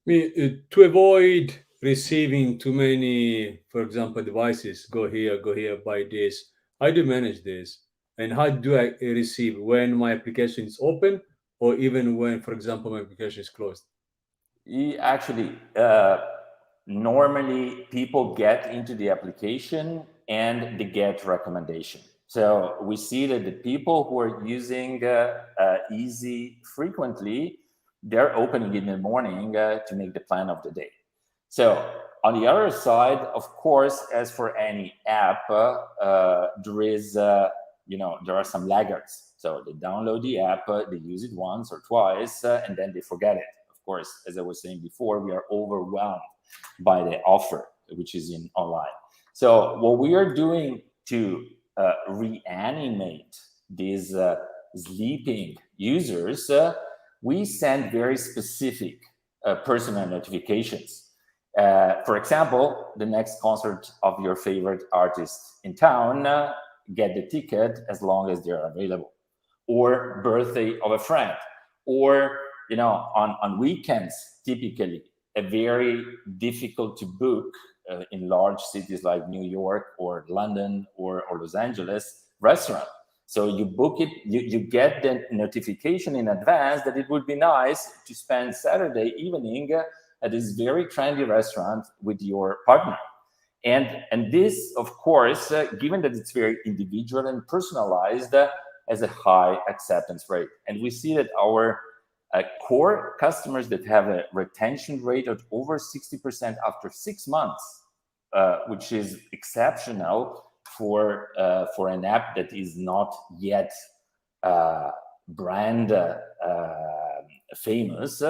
To avoid receiving too many, for example, devices, go here, buy this. How do you manage this? And how do I receive when my application is open or even when, for example, my application is closed? Actually, normally people get into the application and they get recommendation. So we see that the people who are using Easy frequently, they're opening in the morning to make the plan of the day. So on the other side, of course, as for any app, there is, there are some laggards. So they download the app, they use it once or twice, and then they forget it. Of course, as I was saying before, we are overwhelmed by the offer, which is in online. So what we are doing to reanimate these sleeping users, we send very specific personal notifications. For example, the next concert of your favorite artist in town, get the ticket as long as they're available. Or birthday of a friend. Or, on weekends, typically, a very difficult to book in large cities like New York or London or Los Angeles restaurant. So you book it, you get the notification in advance that it would be nice to spend Saturday evening at this very trendy restaurant with your partner. And this, of course, given that it's very individual and personalized, has a high acceptance rate. And we see that our core customers that have a retention rate of over 60% after 6 months, which is exceptional for an app that is not yet brand famous.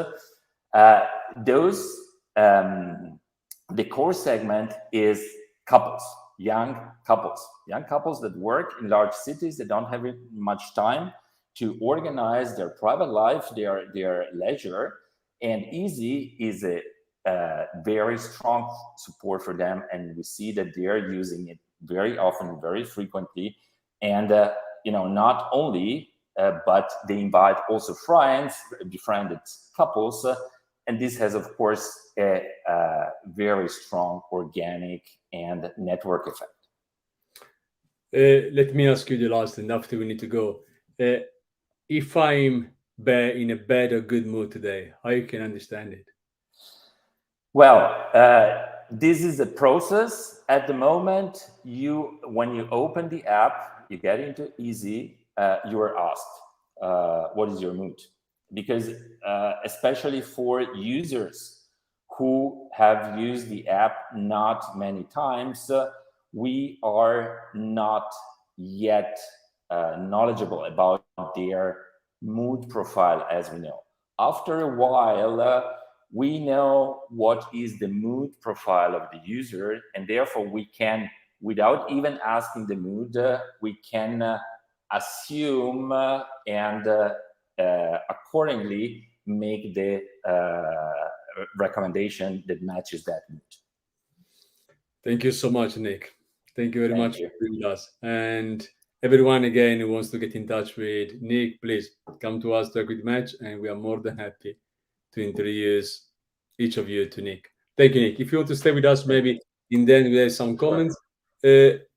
The core segment is couples, young couples that work in large cities that don't have much time to organize their private life, their leisure, and Easy is a very strong support for them, and we see that they are using it very often, very frequently, and not only, but they invite also friends, befriended couples, and this has, of course, a very strong organic and network effect. Let me ask you the last, and after we need to go. If I'm in a bad or good mood today, how you can understand it? Well, this is a process. At the moment, when you open the app, you get into Easy, you are asked, what is your mood? Because especially for users who have used the app not many times, we are not yet knowledgeable about their mood profile, as we know. After a while, we know what is the mood profile of the user, and therefore we can, without even asking the mood, we can assume and accordingly make the recommendation that matches that mood. Thank you so much, Nick. Thank you very Thank much you. for being with us. And everyone, again, who wants to get in touch with Nick, please come to us to Equity Match, and we are more than happy to introduce each of you to Nick. Thank you, Nick. If you want to stay with us, maybe in the end we have some comments.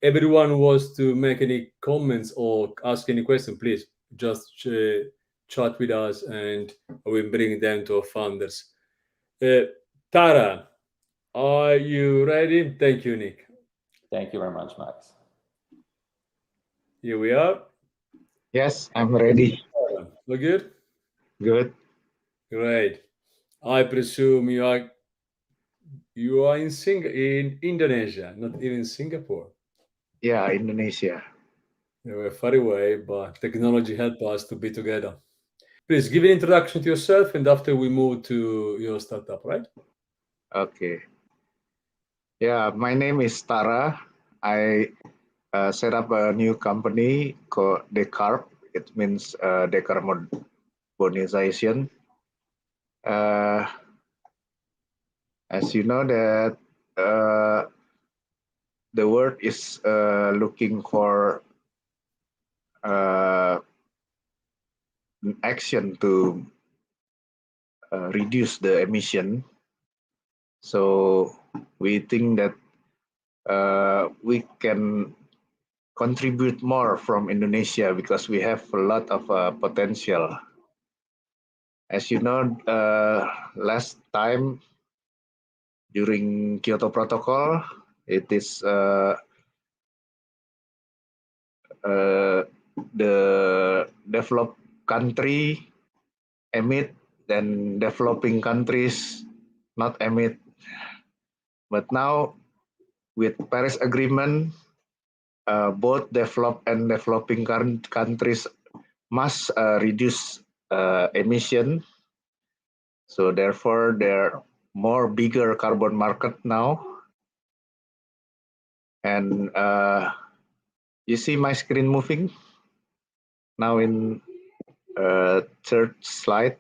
Everyone who wants to make any comments or ask any question, please just chat with us, and we'll bring them to our founders. Tara, are you ready? Thank you, Nick. Thank you very much, Max. Here we are. Yes, I'm ready. Look good? Good. Great. I presume you are in Indonesia, not even Singapore. Yeah, Indonesia. We're far away, but technology helped us to be together. Please give an introduction to yourself, and after we move to your startup, right? Okay. Yeah, my name is Tara. I set up a new company called Decarb. It means decarbonization. As you know that the world is looking for action to reduce the emission. So we think that we can contribute more from Indonesia because we have a lot of potential. As you know, last time during Kyoto Protocol, it is the developed country emit, then developing countries not emit. But now with Paris Agreement, both developed and developing countries must reduce emission. So therefore, there are more bigger carbon market now. And you see my screen moving now in third slide.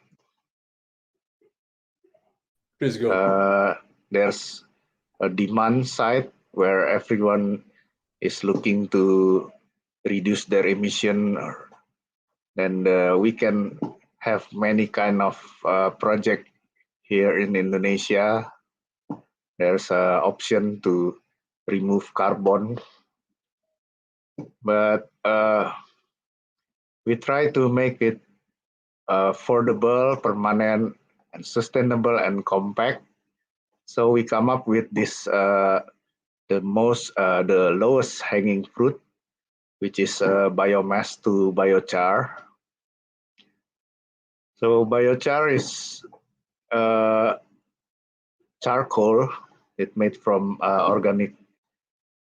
Please go. There's a demand side where everyone is looking to reduce their emission, and we can have many kind of project here in Indonesia. There's an option to remove carbon, but we try to make it affordable, permanent, and sustainable and compact. So we come up with this the lowest hanging fruit, which is biomass to biochar. So biochar is charcoal. It's made from organic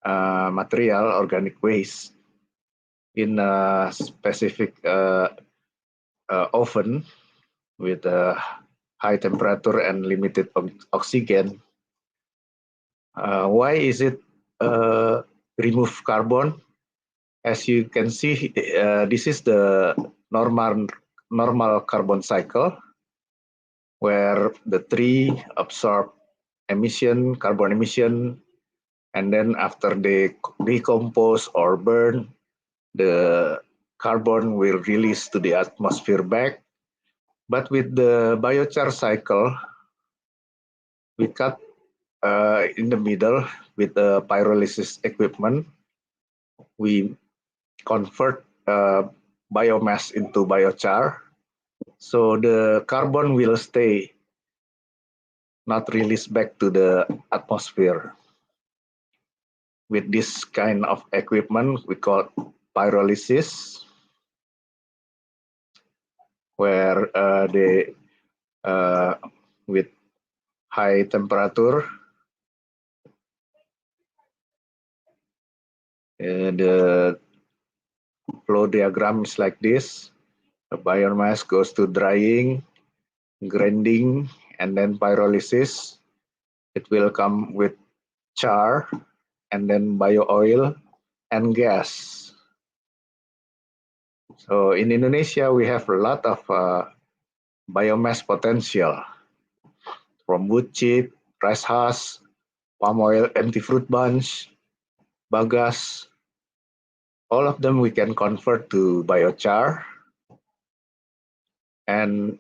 material, organic waste, in a specific oven with a high temperature and limited oxygen. Why is it remove carbon? As you can see, this is the normal carbon cycle, where the tree absorb carbon emission, and then after they decompose or burn, the carbon will release to the atmosphere back. But with the biochar cycle, we cut in the middle with the pyrolysis equipment. We convert biomass into biochar, so the carbon will stay, not released back to the atmosphere. With this kind of equipment, we call pyrolysis, where they with high temperature, the flow diagram is like this. The biomass goes to drying, grinding, and then pyrolysis. It will come with char, and then bio oil and gas. So in Indonesia, we have a lot of biomass potential, from wood chip, rice husk, palm oil, empty fruit bunch, bagas. All of them we can convert to biochar, and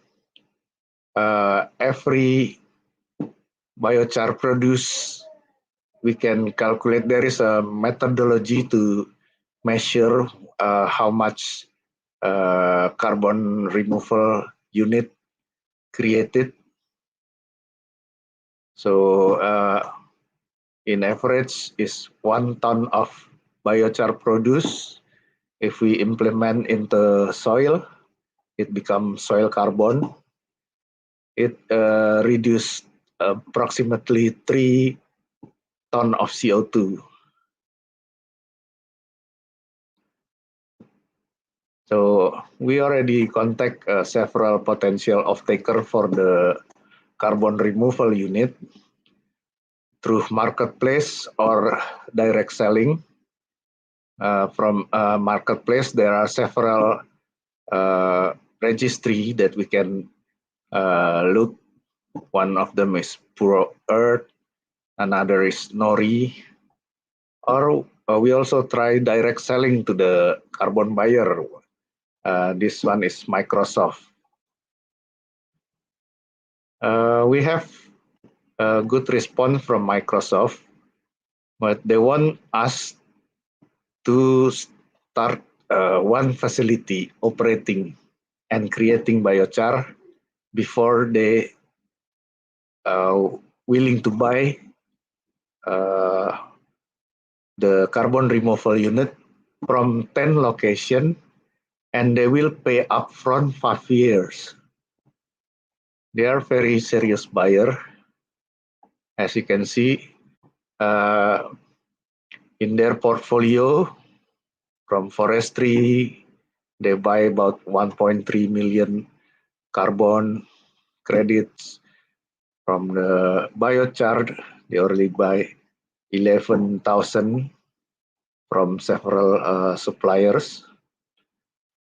every biochar produced, we can calculate. There is a methodology to measure how much carbon removal unit created. So in average is 1 ton of biochar produced. If we implement into soil, it becomes soil carbon. It reduced approximately 3 ton of CO2. So we already contact several potential off-taker for the carbon removal unit through marketplace or direct selling. From marketplace, there are several registry that we can look. One of them is Puro Earth, another is Nori, or we also try direct selling to the carbon buyer. This one is Microsoft. We have a good response from Microsoft, but they want us to start one facility operating and creating biochar before they willing to buy the carbon removal unit from 10 locations, and they will pay upfront 5 years. They are very serious buyer. As you can see, in their portfolio from forestry, they buy about 1.3 million carbon credits. From the biochar, they already buy 11,000 from several suppliers.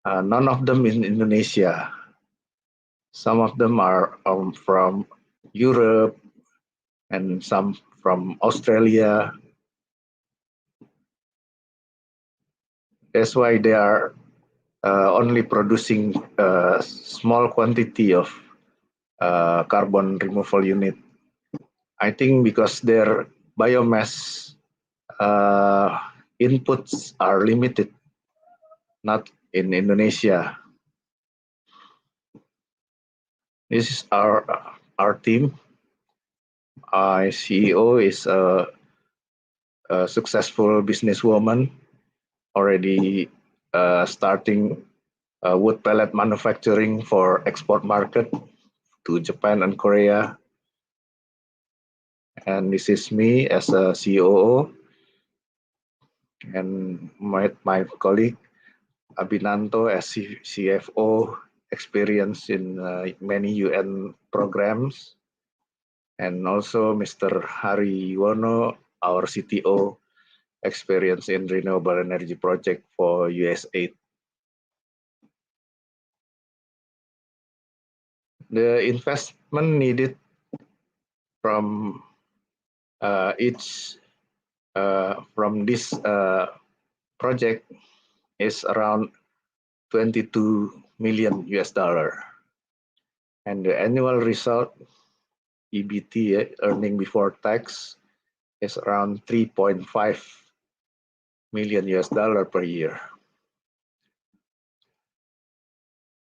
None of them in Indonesia. Some of them are from Europe and some from Australia. That's why they are only producing a small quantity of carbon removal unit. I think because their biomass inputs are limited, not in Indonesia. This is our team. Our CEO is a successful businesswoman, already starting wood pellet manufacturing for export market to Japan and Korea. And this is me as a COO, and my colleague Abinanto as CFO, experience in many UN programs, and also Mr. Hari Yuwono, our CTO, experience in renewable energy project for USAID. The investment needed from from this project is around 22 million US dollar, and the annual result EBT, earning before tax, is around 3.5 million US dollar per year.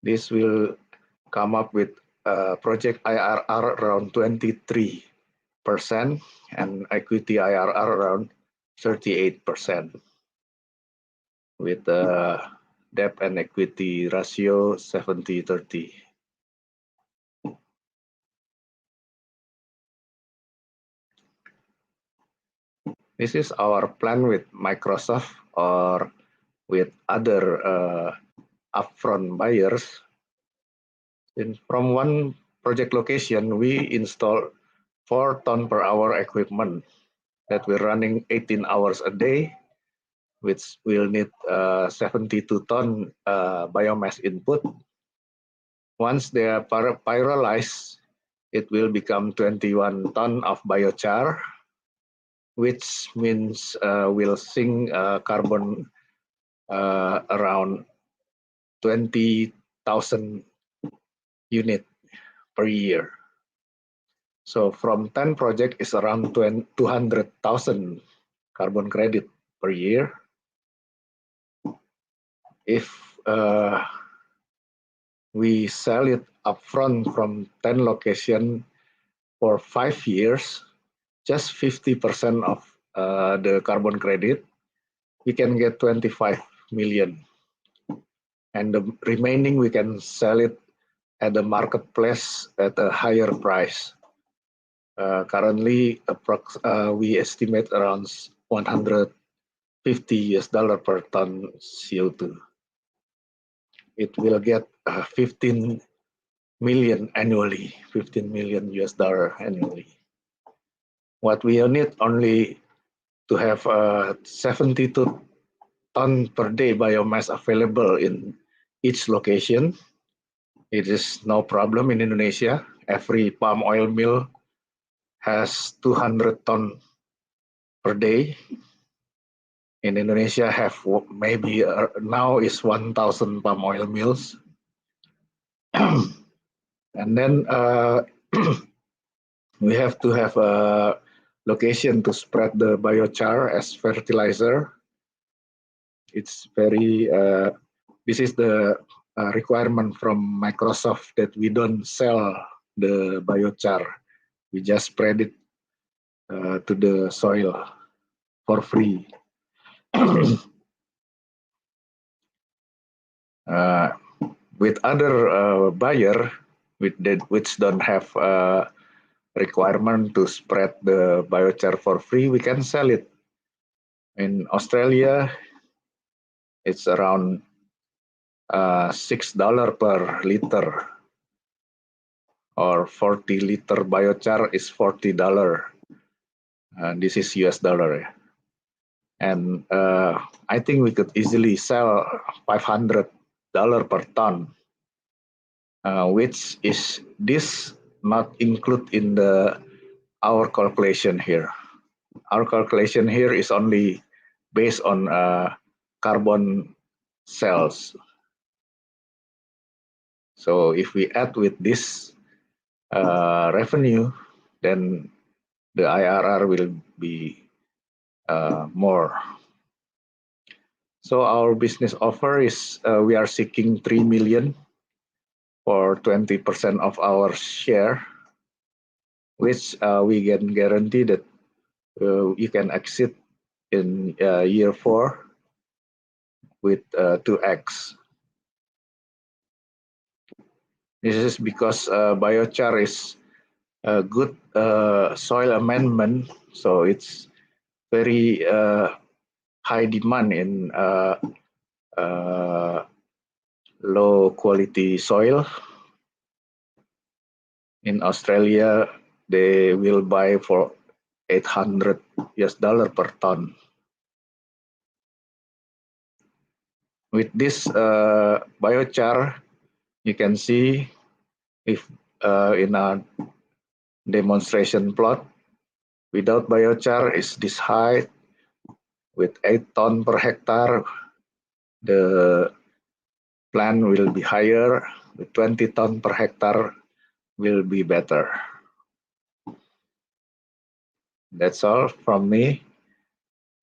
This will come up with project IRR around 23% and equity IRR around 38%, with the debt and equity ratio 70-30. This is our plan with Microsoft or with other upfront buyers. And from one project location, we install 4 ton per hour equipment that we're running 18 hours a day, which will need 72 ton biomass input. Once they are pyrolyzed, it will become 21 ton of biochar, which means we'll sink carbon around 20,000 unit per year. So from 10 project is around 200,000 carbon credit per year. If we sell it upfront from 10 location for 5 years, just 50% of the carbon credit, we can get 25 million. And the remaining we can sell it at the marketplace at a higher price. Currently, we estimate around $150 per ton CO2. It will get 15 million annually, 15 million US dollar annually. What we need only to have 72 ton per day biomass available in each location. It is no problem in Indonesia. Every palm oil mill has 200 ton per day. In Indonesia, have maybe now is 1,000 palm oil mills. And then We have to have a location to spread the biochar as fertilizer. It's very, this is the requirement from Microsoft that we don't sell the biochar. We just spread it to the soil for free. With other buyer which don't have requirement to spread the biochar for free, we can sell it. In Australia, it's around $6 per liter, or 40-liter biochar is $40. This is US dollar. And I think we could easily sell $500 per ton, which is this not include in our calculation here. Our calculation here is only based on carbon cells. So if we add with this revenue, then the IRR will be more. So our business offer is we are seeking 3 million for 20% of our share, which we can guarantee that you can exit in year 4 with 2x. This is because biochar is a good soil amendment, so it's very high demand in low quality soil. In Australia, they will buy for $800 per ton. With this biochar, you can see if in a demonstration plot, without biochar is this high, with 8 ton per hectare, the plant will be higher, with 20 ton per hectare will be better. That's all from me.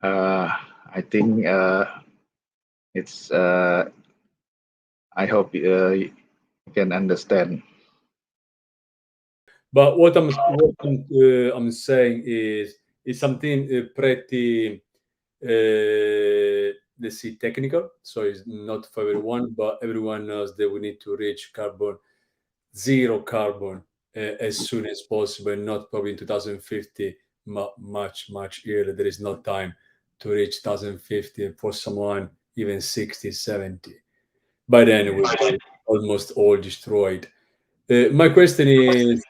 I think it's, I hope you can understand. But what I'm saying is something pretty, let's see, technical. So it's not for everyone, but everyone knows that we need to reach zero carbon as soon as possible, not probably in 2050, much earlier. There is no time to reach 2050, for someone even 60, 70. By then it will be almost all destroyed. My question is,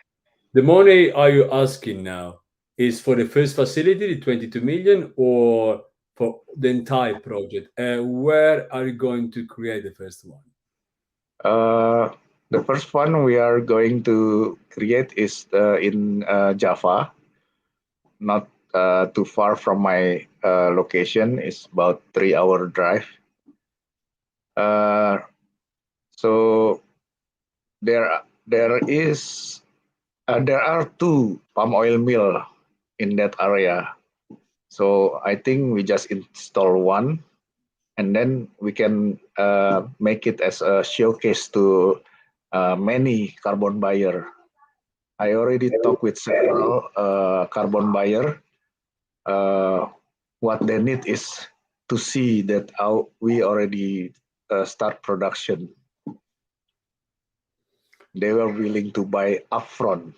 the money are you asking now is for the first facility, the 22 million, or for the entire project? Where are you going to create the first one? The first one we are going to create is in Java, not too far from my location. It's about 3-hour drive. So there are 2 palm oil mill in that area. So I think we just install one, and then we can make it as a showcase to many carbon buyer. I already talked with several carbon buyer. What they need is to see that we already start production. They were willing to buy upfront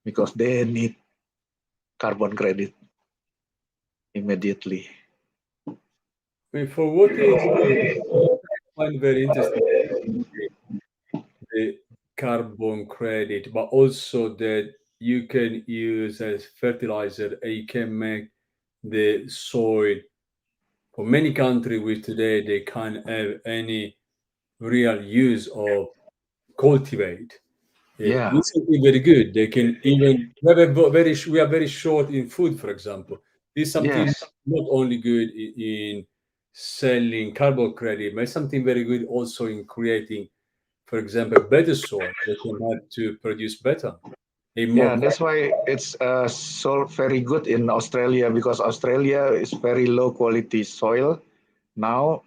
because they need carbon credit immediately. For what is I find very interesting, the carbon credit, but also that you can use as fertilizer and you can make the soil for many countries which today they can't have any real use of cultivate. Yeah. This is very good. They can even we are very short in food, for example. This is something Yes. not only good in selling carbon credit, but something very good also in creating, for example, better soil. They can help to produce better. Yeah, that's why it's so very good in Australia, because Australia is very low quality soil. Now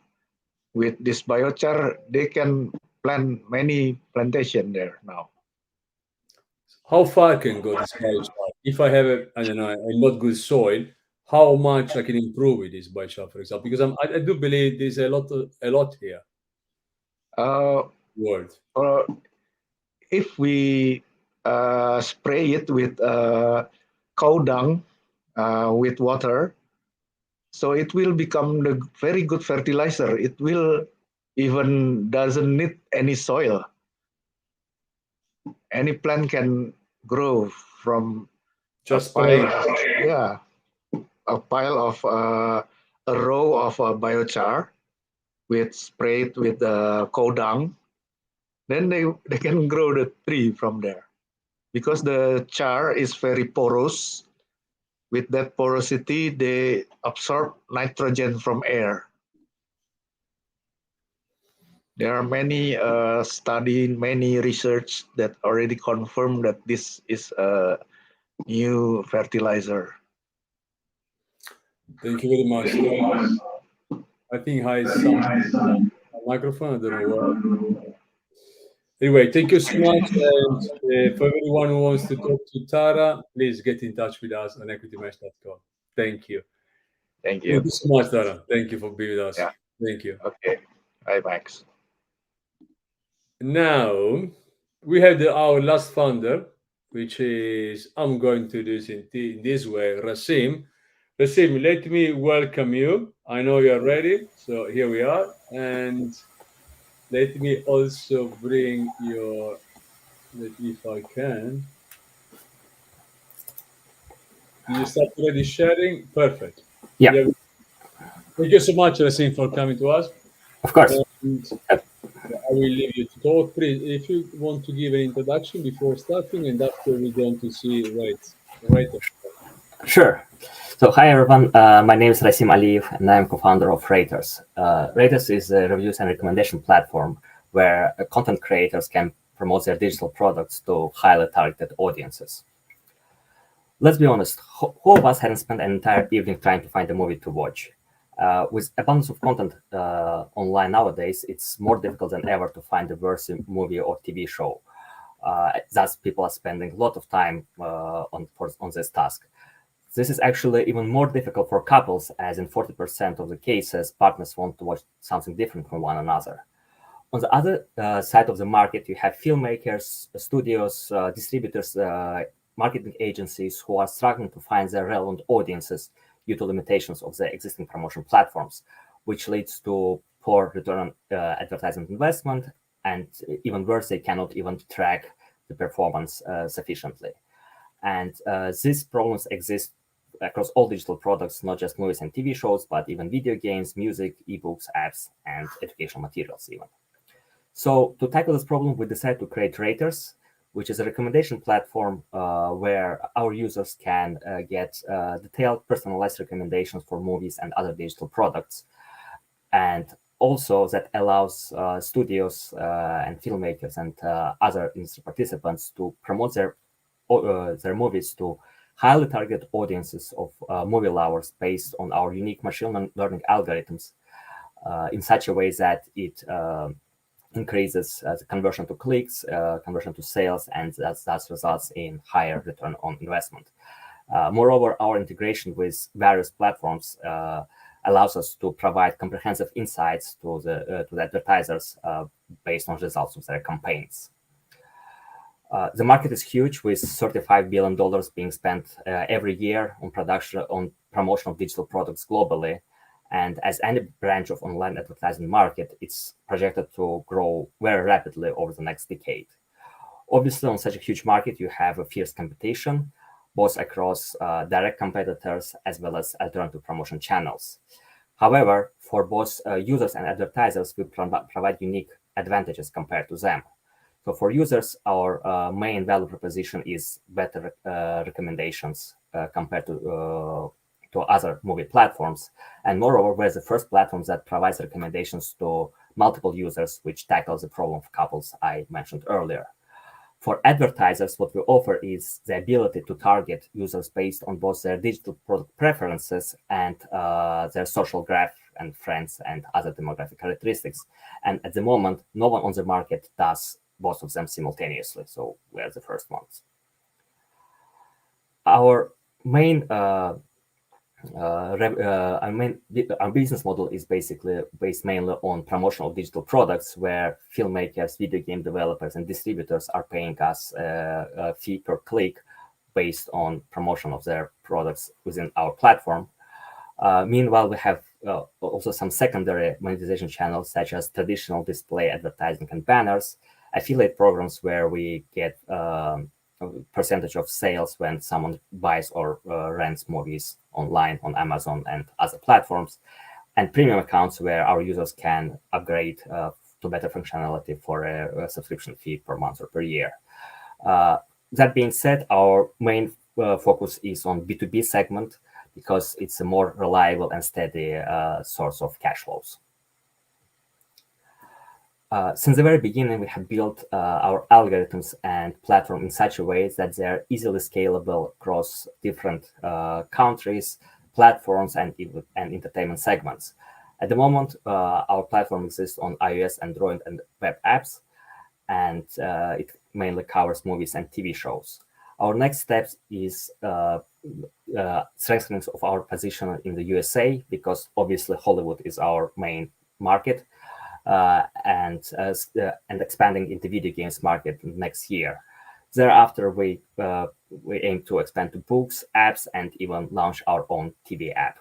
with this biochar, they can plant many plantation there now. How far can go this biochar? If I have I don't know, a not good soil, how much I can improve with this biochar, for example? Because I do believe there's a lot here. World. If we spray it with cow dung with water, so it will become the very good fertilizer. It will even doesn't need any soil. Any plant can grow from Just a pile. Yeah, a pile of a row of biochar with sprayed with cow dung. Then they can grow the tree from there, because the char is very porous. With that porosity, they absorb nitrogen from air. There are many many research that already confirm that this is a new fertilizer. Thank you very much. I think I some microphone. I don't know what. Anyway, thank you so much. And for everyone who wants to talk to Tara, please get in touch with us on equitymatch.com. Thank you. Thank you. Thank you so much, Tara. Thank you for being with us. Yeah. Thank you. Okay. Bye, Max. Now we have our last founder, which is I'm going to do this in this way. Rasim, let me welcome you. I know you're ready, so here we are. And let me also bring your. If I can. Did you start already sharing? Perfect. Yeah. Thank you so much, Rasim, for coming to us. Of course. And I will leave you to talk. Please, if you want to give an introduction before starting, and after we're going to see right. Sure. So, hi everyone. My name is Rasim Aliyev, and I'm co-founder of Raters. Raters is a reviews and recommendation platform where content creators can promote their digital products to highly targeted audiences. Let's be honest, who of us hadn't spent an entire evening trying to find a movie to watch? With abundance of content online nowadays, it's more difficult than ever to find a worthy movie or TV show. Thus, people are spending a lot of time on this task. This is actually even more difficult for couples, as in 40% of the cases, partners want to watch something different from one another. On the other side of the market, you have filmmakers, studios, distributors, marketing agencies who are struggling to find their relevant audiences due to limitations of their existing promotion platforms, which leads to poor return on advertising investment, and even worse, they cannot even track the performance sufficiently. And these problems exist across all digital products, not just movies and TV shows, but even video games, music, ebooks, apps, and educational materials even. So to tackle this problem, we decided to create Raters, which is a recommendation platform where our users can get detailed, personalized recommendations for movies and other digital products. And also that allows studios and filmmakers and other industry participants to promote their movies to highly targeted audiences of movie lovers based on our unique machine learning algorithms in such a way that it increases the conversion to clicks, conversion to sales, and that results in higher return on investment. Moreover, our integration with various platforms allows us to provide comprehensive insights to the advertisers based on results of their campaigns. The market is huge, with $35 billion being spent every year on promotion of digital products globally. And as any branch of online advertising market, it's projected to grow very rapidly over the next decade. Obviously, on such a huge market, you have a fierce competition, both across direct competitors as well as alternative promotion channels. However, for both users and advertisers, we provide unique advantages compared to them. So for users, our main value proposition is better recommendations compared to other movie platforms. And moreover, we're the first platform that provides recommendations to multiple users, which tackles the problem of couples I mentioned earlier. For advertisers, what we offer is the ability to target users based on both their digital product preferences and their social graph and friends and other demographic characteristics. And at the moment, no one on the market does both of them simultaneously. So we are the first ones. Our main our business model is basically based mainly on promotion of digital products, where filmmakers, video game developers, and distributors are paying us a fee per click based on promotion of their products within our platform. Meanwhile, we have also some secondary monetization channels, such as traditional display advertising and banners, affiliate programs where we get percentage of sales when someone buys or rents movies online on Amazon and other platforms, and premium accounts where our users can upgrade to better functionality for a subscription fee per month or per year. That being said, our main focus is on B2B segment because it's a more reliable and steady source of cash flows. Since the very beginning, we have built our algorithms and platform in such a way that they're easily scalable across different countries, platforms, and entertainment segments. At the moment, our platform exists on iOS, Android, and web apps, and it mainly covers movies and TV shows. Our next step is strengthening of our position in the USA, because obviously Hollywood is our main market. And expanding into video games market next year. Thereafter, we aim to expand to books, apps, and even launch our own TV app.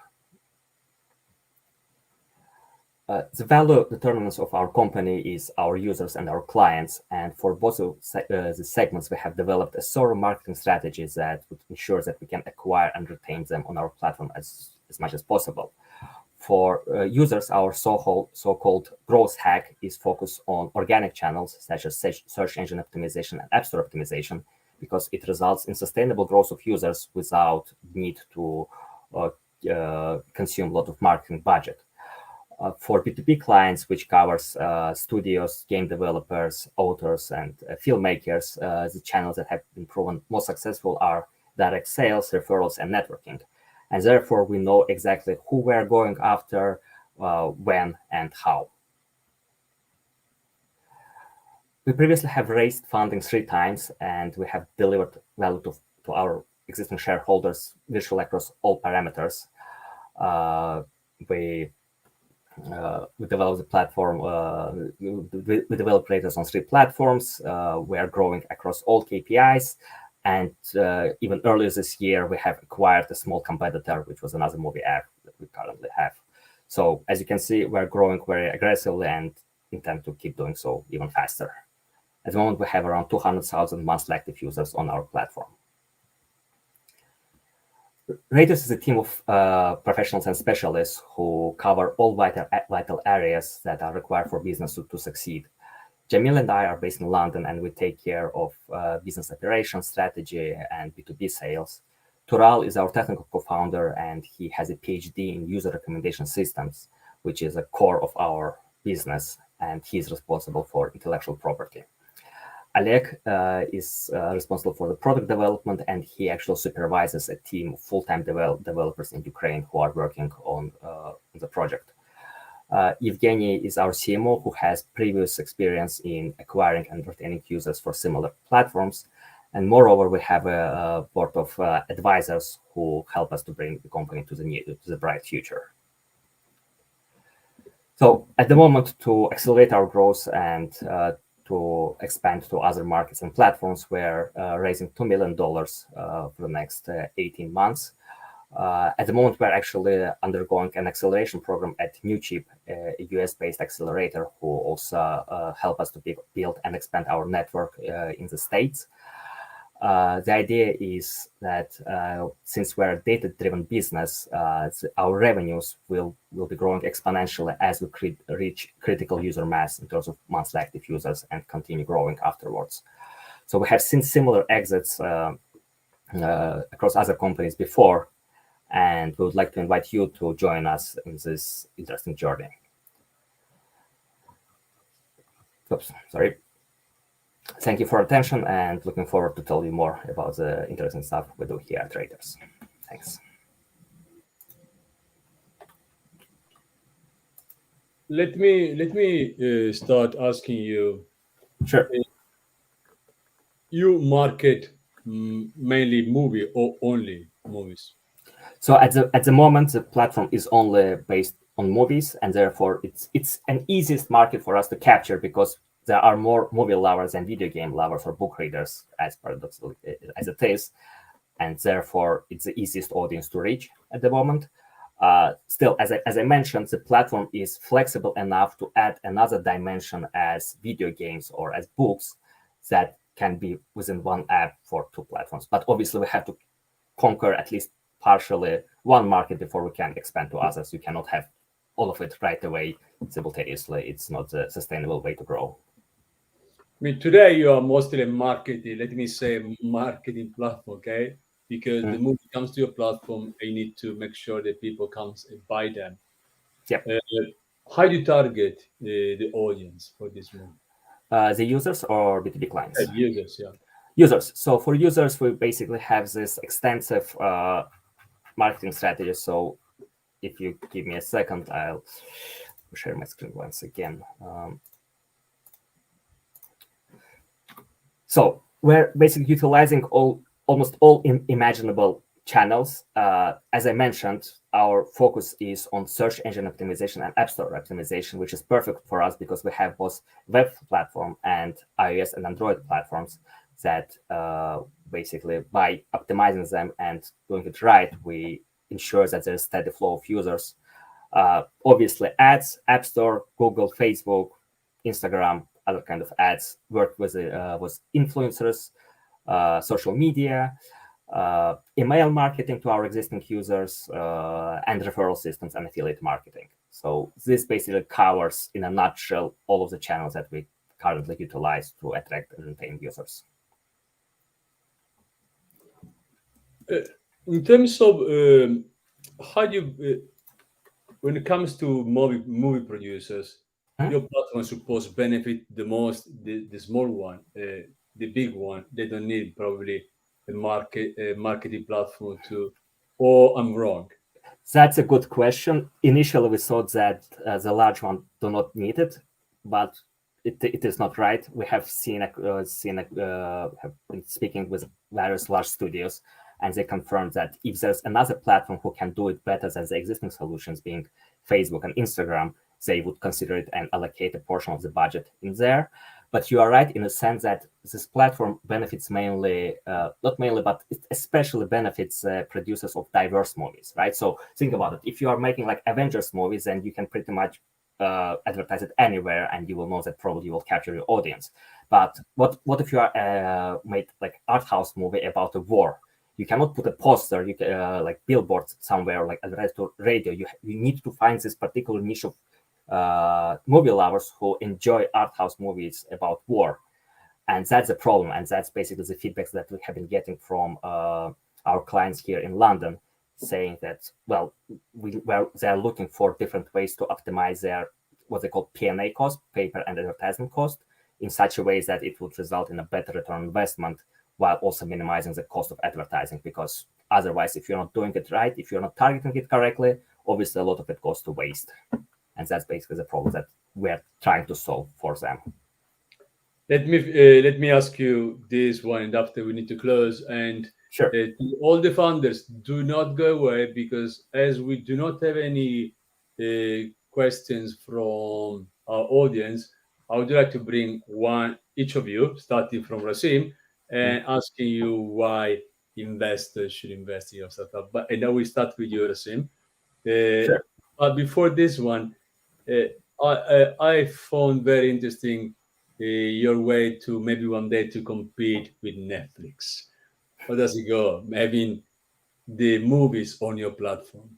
The value determinants of our company is our users and our clients, and for both of the segments, we have developed a thorough marketing strategy that would ensure that we can acquire and retain them on our platform as much as possible. For users, our so-called growth hack is focused on organic channels such as search engine optimization and app store optimization, because it results in sustainable growth of users without need to consume a lot of marketing budget. For B2B clients, which covers studios, game developers, authors, and filmmakers, the channels that have been proven most successful are direct sales, referrals, and networking. And therefore, we know exactly who we're going after, when, and how. We previously have raised funding 3 times, and we have delivered value to our existing shareholders virtually across all parameters. We developed the platform. We developed Raiders on 3 platforms. We are growing across all KPIs. And even earlier this year, we have acquired a small competitor, which was another movie app that we currently have. So as you can see, we're growing very aggressively and intend to keep doing so even faster. At the moment, we have around 200,000 monthly active users on our platform. Raiders is a team of professionals and specialists who cover all vital areas that are required for business to succeed. Jamil and I are based in London, and we take care of business operations, strategy, and B2B sales. Tural is our technical co-founder, and he has a PhD in user recommendation systems, which is a core of our business, and he's responsible for intellectual property. Oleg is responsible for the product development, and he actually supervises a team of full-time developers in Ukraine who are working on the project. Evgeny is our CMO, who has previous experience in acquiring and retaining users for similar platforms. And moreover, we have a board of advisors who help us to bring the company to the bright future. So at the moment, to accelerate our growth and to expand to other markets and platforms, we're raising $2 million for the next 18 months. At the moment, we're actually undergoing an acceleration program at NewChip, a US-based accelerator, who also help us to build and expand our network in the States. The idea is that since we're a data-driven business, our revenues will be growing exponentially as we reach critical user mass in terms of monthly active users and continue growing afterwards. So we have seen similar exits across other companies before, and we would like to invite you to join us in this interesting journey. Oops, sorry. Thank you for attention, and looking forward to tell you more about the interesting stuff we do here at Traders. Thanks. Let me start asking you. Sure. You market mainly movie or only movies? So at the moment, the platform is only based on movies, and therefore it's an easiest market for us to capture because there are more movie lovers than video game lovers or book readers, as paradoxical as it is, and therefore it's the easiest audience to reach at the moment. Still, as I mentioned, the platform is flexible enough to add another dimension as video games or as books that can be within one app for two platforms. But obviously, we have to conquer at least partially one market before we can expand to others. You cannot have all of it right away simultaneously. It's not a sustainable way to grow. I mean, today you are mostly a marketing, let me say, marketing platform, okay? Because the movie comes to your platform, and you need to make sure that people comes and buy them. Yep. How do you target the audience for this movie? The users or B2B clients? Users, yeah. Users. So for users, we basically have this extensive marketing strategy. So if you give me a second, I'll share my screen once again. So we're basically utilizing almost all imaginable channels. As I mentioned, our focus is on search engine optimization and app store optimization, which is perfect for us because we have both web platform and iOS and Android platforms that basically by optimizing them and doing it right, we ensure that there's steady flow of users. Obviously, ads, App Store, Google, Facebook, Instagram, other kind of ads, work with influencers, social media, email marketing to our existing users, and referral systems and affiliate marketing. So this basically covers, in a nutshell, all of the channels that we currently utilize to attract and retain users. In terms of how do you, when it comes to movie producers, your platform is supposed to benefit the most the small one, the big one. They don't need probably a marketing platform to, or I'm wrong? That's a good question. Initially, we thought that the large one do not need it, but it is not right. We have have been speaking with various large studios, and they confirmed that if there's another platform who can do it better than the existing solutions, being Facebook and Instagram, they would consider it and allocate a portion of the budget in there. But you are right in the sense that this platform benefits mainly, not mainly, but it especially benefits producers of diverse movies, right? So think about it. If you are making like Avengers movies, then you can pretty much advertise it anywhere, and you will know that probably you will capture your audience. But what if you are made like art house movie about a war? You cannot put a poster, like billboards somewhere, like advertise to radio. You need to find this particular niche of movie lovers who enjoy art house movies about war, and that's the problem. And that's basically the feedback that we have been getting from our clients here in London, saying that they're looking for different ways to optimize their what they call P&A cost, paper and advertisement cost, in such a way that it would result in a better return on investment, while also minimizing the cost of advertising. Because otherwise, if you're not doing it right, if you're not targeting it correctly, obviously a lot of it goes to waste. And that's basically the problem that we're trying to solve for them. Let me ask you this one, and after we need to close. And sure, to all the founders, do not go away, because as we do not have any questions from our audience, I would like to bring one each of you, starting from Rasim, and asking you why investors should invest in your startup. And then we start with you, Rasim. Sure. But before this one, I found very interesting your way to maybe one day to compete with Netflix. How does it go? Having the movies on your platform.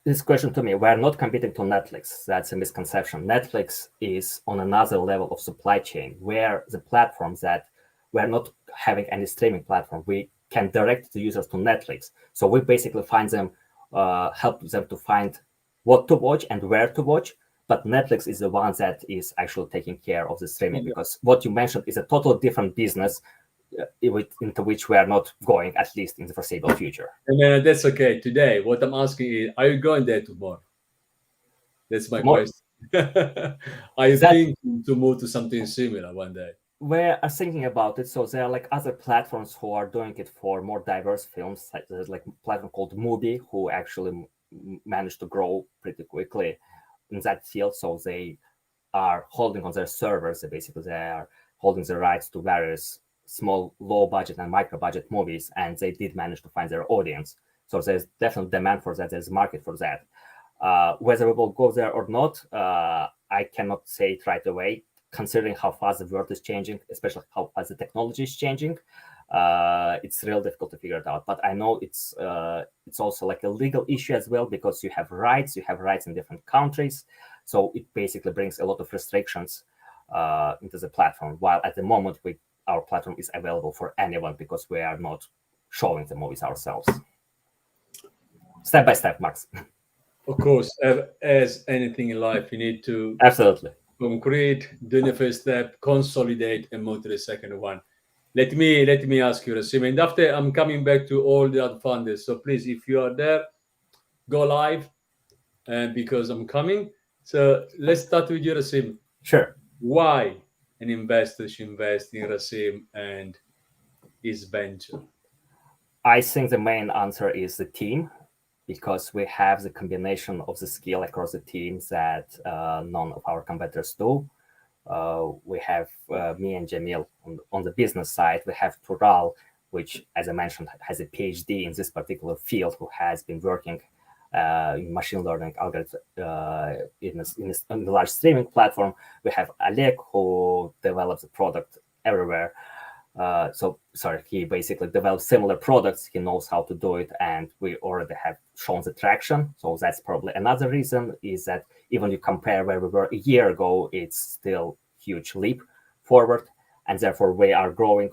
This question to me, we're not competing to Netflix. That's a misconception. Netflix is on another level of supply chain, where the platforms that we're not having any streaming platform, we can direct the users to Netflix. So we basically find them, help them to find what to watch and where to watch. but Netflix is the one that is actually taking care of the streaming, because what you mentioned is a totally different business into which we are not going, at least in the foreseeable future. And that's okay. Today, what I'm asking is, are you going there tomorrow? That's my question. Are you thinking to move to something similar one day? We're thinking about it. So there are like other platforms who are doing it for more diverse films. There's like a platform called Mubi, who actually managed to grow pretty quickly in that field. So they are holding on their servers. Basically, they are holding the rights to various small, low budget and micro budget movies, and they did manage to find their audience. So there's definitely demand for that. There's a market for that. Whether we will go there or not, I cannot say it right away, considering how fast the world is changing, especially how fast the technology is changing. It's real difficult to figure it out. But I know it's also like a legal issue as well, because you have rights in different countries. So it basically brings a lot of restrictions into the platform, while at the moment our platform is available for anyone because we are not showing the movies ourselves. Step by step, Max. Of course, as anything in life, you need to absolutely concrete, do the first step, consolidate, and move to the second one. Let me ask you, Rasim, and after I'm coming back to all the other funders. So please, if you are there, go live, because I'm coming. So let's start with you, Rasim. Sure. Why an investor should invest in Rasim and his venture? I think the main answer is the team, because we have the combination of the skill across the teams that none of our competitors do. We have me and Jamil on the business side. We have Tural, which, as I mentioned, has a PhD in this particular field, who has been working in machine learning algorithms in the large streaming platform. We have Alek, who develops a product everywhere. He basically develops similar products. He knows how to do it, and we already have shown the traction. So that's probably another reason, is that even you compare where we were a year ago, it's still huge leap forward. And therefore we are growing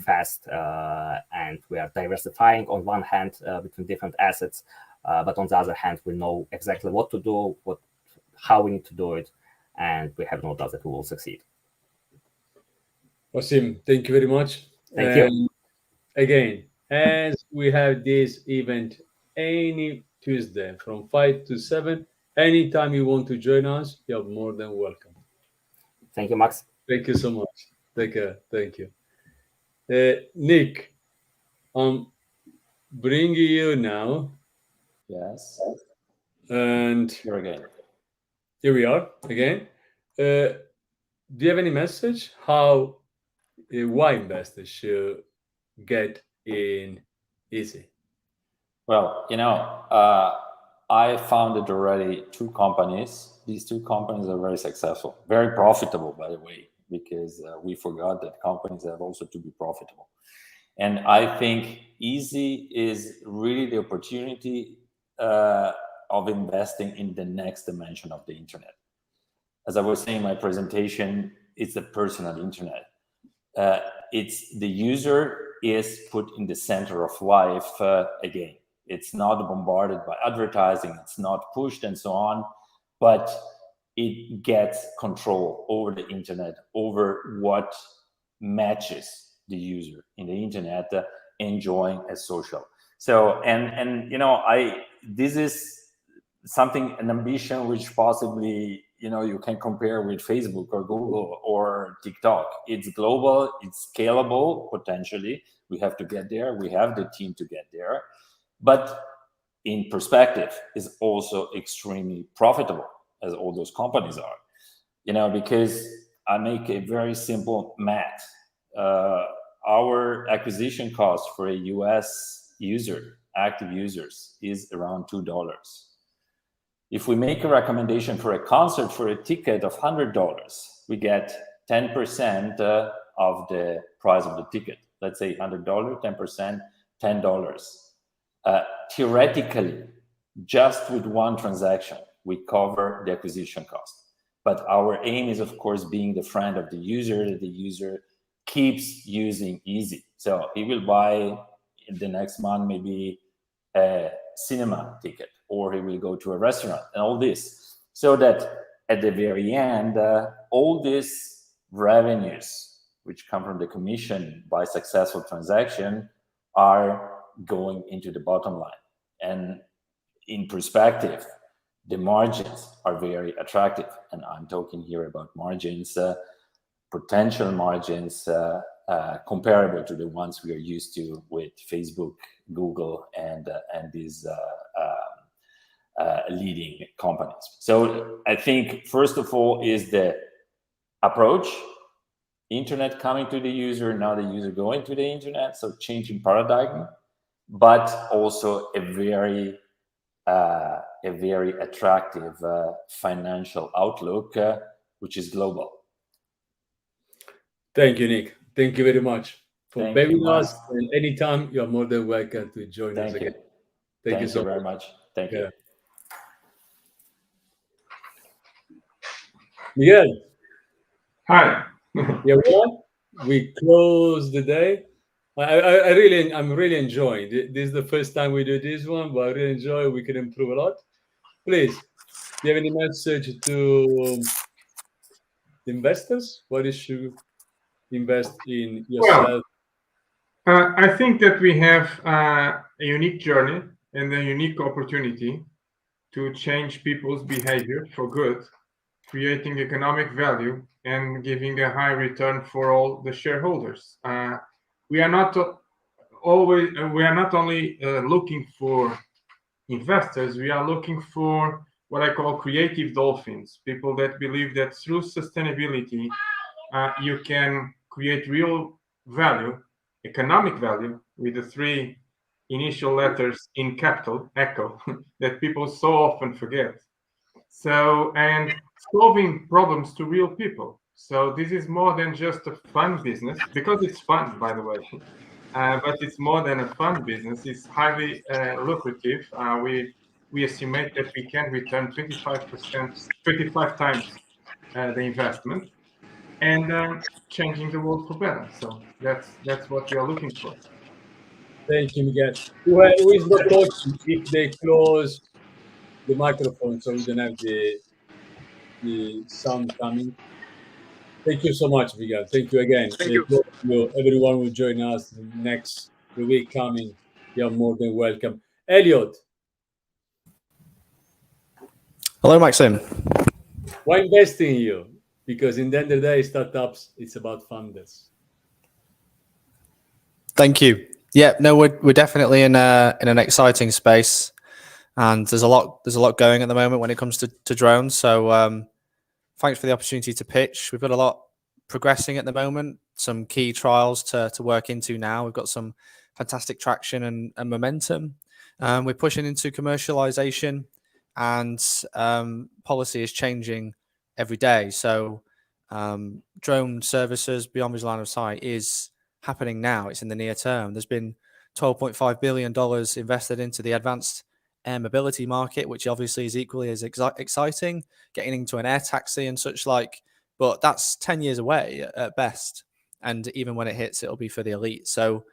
fast, and we are diversifying on one hand between different assets. But on the other hand, we know exactly what to do, how we need to do it, and we have no doubt that we will succeed. Rasim, thank you very much. Thank you. Again, as we have this event any Tuesday from 5 to 7, anytime you want to join us, you're more than welcome. Thank you, Max. Thank you so much. Take care. Thank you. Nick, I'm bringing you now. Yes. And here again. Here we are again. Do you have any message how why investors should get in easy? Well, I founded already 2 companies. These 2 companies are very successful, very profitable, by the way, because we forgot that companies have also to be profitable. And I think easy is really the opportunity of investing in the next dimension of the internet. As I was saying in my presentation, it's the personal internet. It's the user is put in the center of life again. It's not bombarded by advertising, it's not pushed and so on, but it gets control over the internet, over what matches the user in the internet enjoying as social. So, this is something, an ambition which possibly, you can compare with Facebook or Google or TikTok. It's global, it's scalable, potentially. We have to get there. We have the team to get there. But in perspective, is also extremely profitable, as all those companies are. Because I make a very simple math. Our acquisition cost for a US user, active users, is around $2. If we make a recommendation for a concert for a ticket of $100, we get 10% of the price of the ticket. Let's say $100, 10%, $10. Theoretically, just with one transaction, we cover the acquisition cost. But our aim is, of course, being the friend of the user, that the user keeps using easy. So he will buy in the next month maybe a cinema ticket, or he will go to a restaurant and all this. So that at the very end, all these revenues which come from the commission by successful transaction are going into the bottom line. And in perspective, the margins are very attractive. And I'm talking here about margins, potential margins comparable to the ones we are used to with Facebook, Google, and these leading companies. So I think, first of all, is the approach, internet coming to the user, not the user going to the internet, so changing paradigm, but also a very attractive financial outlook, which is global. Thank you, Nick. Thank you very much for Thank being you, with Mark. us. And anytime, you're more than welcome to join us Thank you. again. Thank you so very much. much. Thank Yeah. you. Miguel, Hi. yeah, well, we close the day. I'm really enjoying. This is the first time we do this one, but I really enjoy. We can improve a lot. Please, do you have any message to investors? Why they should invest in yourself? I think that we have a unique journey and a unique opportunity to change people's behavior for good, creating economic value and giving a high return for all the shareholders. We are not only looking for investors, we are looking for what I call creative dolphins, people that believe that through sustainability, you can create real value, economic value, with the three initial letters in capital, ECHO, that people so often forget. So, and solving problems to real people. So this is more than just a fun business, because it's fun, by the way. But it's more than a fun business. It's highly lucrative. We estimate that we can return 25 times the investment, and changing the world for better. So that's what we are looking for. Thank you, Miguel. Who is not talking? If they close the microphone so we don't have the sound coming. Thank you so much, Miguel. Thank you again. Thank you. Everyone will join us the week coming. You're more than welcome. Elliot, Hello, Maxim. why invest in you? Because in the end of the day, startups, it's about funders. Thank you. Yeah, no, we're definitely in an exciting space, and there's a lot going at the moment when it comes to drones. So thanks for the opportunity to pitch. We've got a lot progressing at the moment, some key trials to work into now. We've got some fantastic traction and momentum. We're pushing into commercialization, and policy is changing every day. So drone services beyond visual line of sight is happening now. It's in the near term. There's been $12.5 billion invested into the advanced air mobility market, which obviously is equally as exciting, getting into an air taxi and such like, but that's 10 years away at best. And even when it hits, it'll be for the elite. So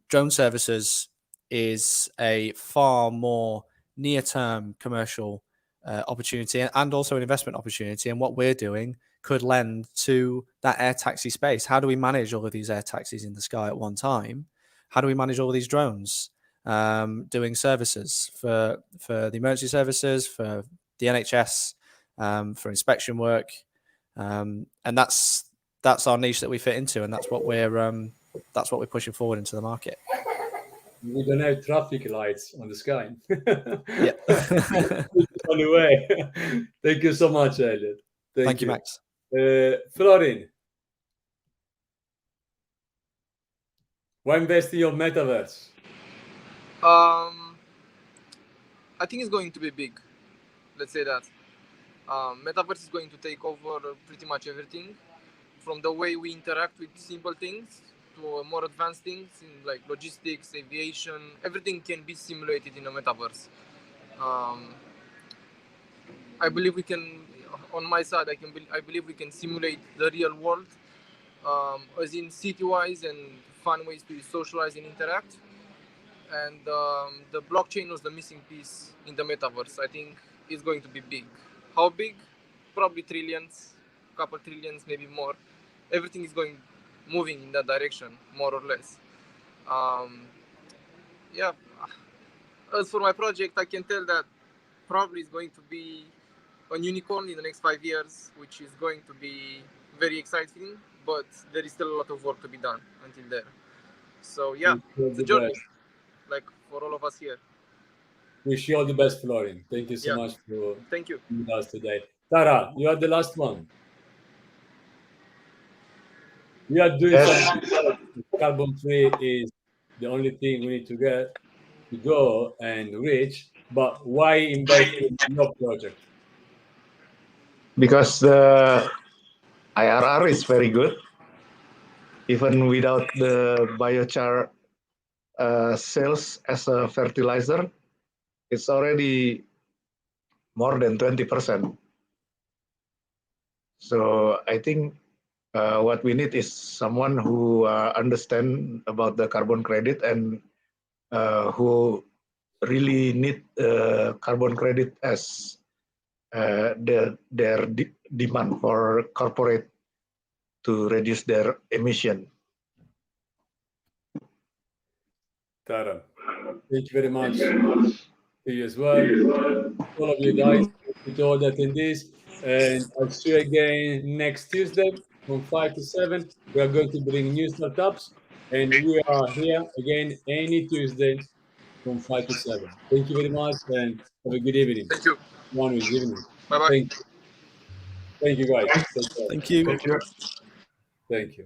drone services is a far more near-term commercial opportunity and also an investment opportunity. And what we're doing could lend to that air taxi space. How do we manage all of these air taxis in the sky at one time? How do we manage all of these drones doing services for the emergency services, for the NHS, for inspection work? And that's our niche that we fit into, and that's what we're pushing forward into the market. We don't have traffic lights on the sky. Yeah. On the way. Thank you so much, Elliot. Thank you, Max. Florin, why invest in your metaverse? I think it's going to be big. Let's say that. Metaverse is going to take over pretty much everything, from the way we interact with simple things to more advanced things in like logistics, aviation. Everything can be simulated in a metaverse. I believe we can. On my side, I believe we can simulate the real world, as in city-wise and fun ways to socialize and interact. And the blockchain was the missing piece in the metaverse. I think it's going to be big. How big? probably trillions, couple trillions, maybe more. Everything is moving in that direction, more or less. Yeah. As for my project, I can tell that probably is going to be a unicorn in the next 5 years, which is going to be very exciting, but there is still a lot of work to be done until there. So yeah, it's a journey, like for all of us here. Wish you all the best, Florian. Thank you so Yeah. much for Thank you. being with us today. Tara, you are the last one. We are doing Yes. something. Carbon free is the only thing we need to get to go and reach. But why invest in your project? Because the IRR is very good. Even without the biochar sales as a fertilizer, it's already more than 20%. So I think what we need is someone who understand about the carbon credit and who really need carbon credit as their demand for corporate to reduce their emission. Tara, thank you very much. To you as well. All of you guys, to all the attendees. And I'll see you again next Tuesday from 5 to 7. We are going to bring new startups. And we are here again any Tuesday from 5 to 7. Thank you very much and have a good evening. Thank you. One is evening. Bye bye. Thank you. Thank you, guys. Take care. Thank you. Thank you. Thank you.